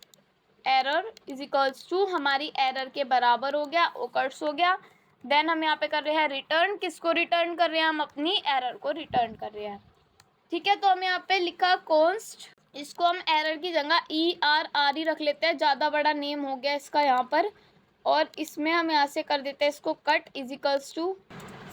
error is equals to हमारी एरर के बराबर हो गया, ओकर्स हो गया। देन हम यहाँ पे कर रहे हैं रिटर्न, किसको रिटर्न कर रहे हैं, हम अपनी एरर को रिटर्न कर रहे हैं, ठीक है। तो हम यहाँ पे लिखा कॉन्स्ट, इसको हम एरर की जगह ERR ही रख लेते हैं, ज़्यादा बड़ा नेम हो गया इसका यहाँ पर। और इसमें हम यहाँ से कर देते हैं इसको कट इज इक्वल्स टू,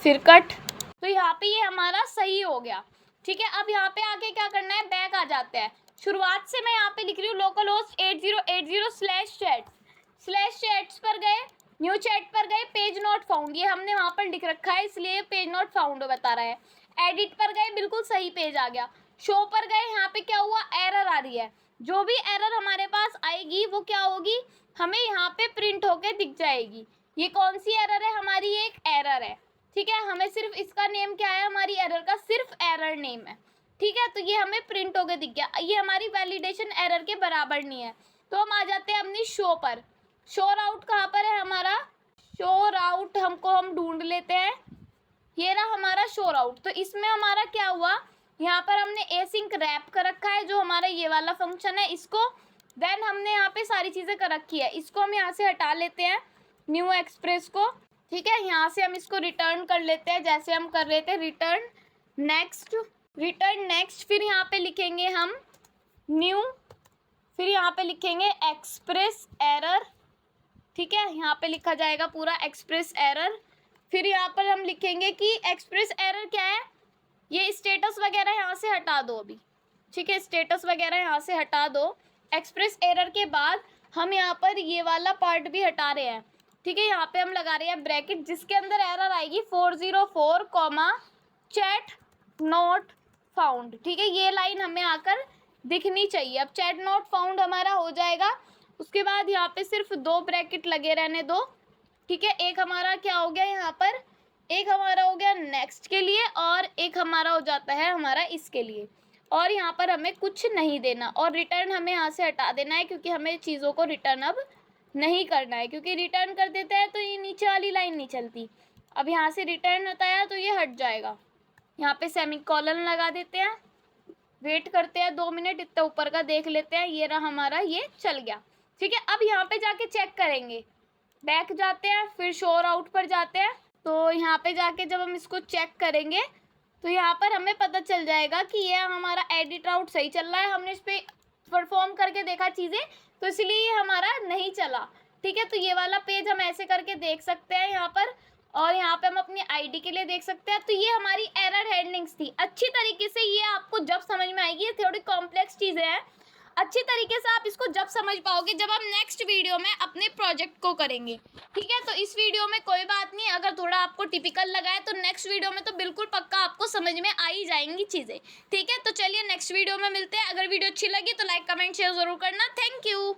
फिर कट। तो यहाँ पे ये हमारा सही हो गया, ठीक है। अब यहाँ पे आके क्या करना है, बैक आ जाते हैं। शुरुआत से मैं यहाँ पे लिख रही हूँ लोकल होस्ट 8080/chats पर गए, न्यू चैट पर गए, पेज नॉट फाउंड, ये हमने वहाँ पर लिख रखा है इसलिए पेज नॉट फाउंड बता रहा है। एडिट पर गए, बिल्कुल सही पेज आ गया। शो पर गए, यहाँ पे क्या हुआ, एरर आ रही है, जो भी एरर हमारे पास आएगी वो क्या होगी, हमें यहाँ पे प्रिंट होके दिख जाएगी। ये कौन सी एरर है, हमारी एक एरर है, ठीक है। हमें सिर्फ इसका नेम क्या है, हमारी एरर का सिर्फ एरर नेम है, ठीक है। तो ये हमें प्रिंट होके दिख गया, ये हमारी वैलिडेशन एरर के बराबर नहीं है। तो हम आ जाते हैं अपनी शो पर। शो राउट कहाँ पर है हमारा, शो राउट हम ढूंढ लेते हैं, ये रहा हमारा शो राउट। तो इसमें हमारा क्या हुआ, यहाँ पर हमने एसिंक रैप कर रखा है, जो हमारा ये वाला फंक्शन है, इसको देन हमने यहाँ पे सारी चीज़ें कर रखी है, इसको हम यहाँ से हटा लेते हैं न्यू एक्सप्रेस को, ठीक है। यहाँ से हम इसको रिटर्न कर लेते हैं जैसे हम कर रहे थे, रिटर्न नेक्स्ट, फिर यहाँ पे लिखेंगे हम न्यू, फिर यहाँ पे लिखेंगे एक्सप्रेस एरर, ठीक है। यहाँ पे लिखा जाएगा पूरा एक्सप्रेस एरर। फिर यहाँ पर हम लिखेंगे कि एक्सप्रेस एरर क्या है, ये स्टेटस वगैरह यहाँ से हटा दो अभी, ठीक है, स्टेटस वगैरह यहाँ से हटा दो। एक्सप्रेस एरर के बाद हम यहाँ पर ये वाला पार्ट भी हटा रहे हैं, ठीक है, यहाँ पे हम लगा रहे हैं ब्रैकेट जिसके अंदर एरर आएगी 404 कॉमा चैट नॉट फाउंड। ठीक है, ये लाइन हमें आकर दिखनी चाहिए। अब चैट नॉट फाउंड हमारा हो जाएगा, उसके बाद यहाँ पे सिर्फ 2 ब्रैकेट लगे रहने दो। ठीक है, एक हमारा क्या हो गया यहाँ पर, एक हमारा हो गया नेक्स्ट के लिए और एक हमारा हो जाता है हमारा इसके लिए। और यहाँ पर हमें कुछ नहीं देना और रिटर्न हमें यहाँ से हटा देना है, क्योंकि हमें चीज़ों को रिटर्न अब नहीं करना है, क्योंकि रिटर्न कर देते हैं तो ये नीचे वाली लाइन नहीं चलती। अब यहाँ से रिटर्न हटाया तो ये हट जाएगा। यहाँ पे सेमीकोलन लगा देते हैं, वेट करते हैं 2 मिनट, इतना ऊपर का देख लेते हैं। ये रहा हमारा, ये चल गया। ठीक है, अब यहाँ पे जाके चेक करेंगे, बैक जाते हैं, फिर शोर आउट पर जाते हैं। तो यहाँ पे जाके जब हम इसको चेक करेंगे तो यहाँ पर हमें पता चल जाएगा कि ये हमारा एडिट राउट सही चल रहा है। हमने इस पर परफॉर्म करके देखा चीज़ें, तो इसलिए ये हमारा नहीं चला। ठीक है, तो ये वाला पेज हम ऐसे करके देख सकते हैं यहाँ पर, और यहाँ पे हम अपनी आईडी के लिए देख सकते हैं। तो ये हमारी एरर हैंडलिंग्स थी। अच्छी तरीके से ये आपको जब समझ में आएगी, ये थोड़ी कॉम्प्लेक्स चीज़ें हैं, अच्छी तरीके से आप इसको जब समझ पाओगे जब हम नेक्स्ट वीडियो में अपने प्रोजेक्ट को करेंगे। ठीक है, तो इस वीडियो में कोई बात नहीं, अगर थोड़ा आपको टिपिकल लगा है तो नेक्स्ट वीडियो में तो बिल्कुल पक्का आपको समझ में आ ही जाएंगी चीज़ें। ठीक है, तो चलिए नेक्स्ट वीडियो में मिलते हैं। अगर वीडियो अच्छी लगी तो लाइक कमेंट शेयर जरूर करना। Thank you.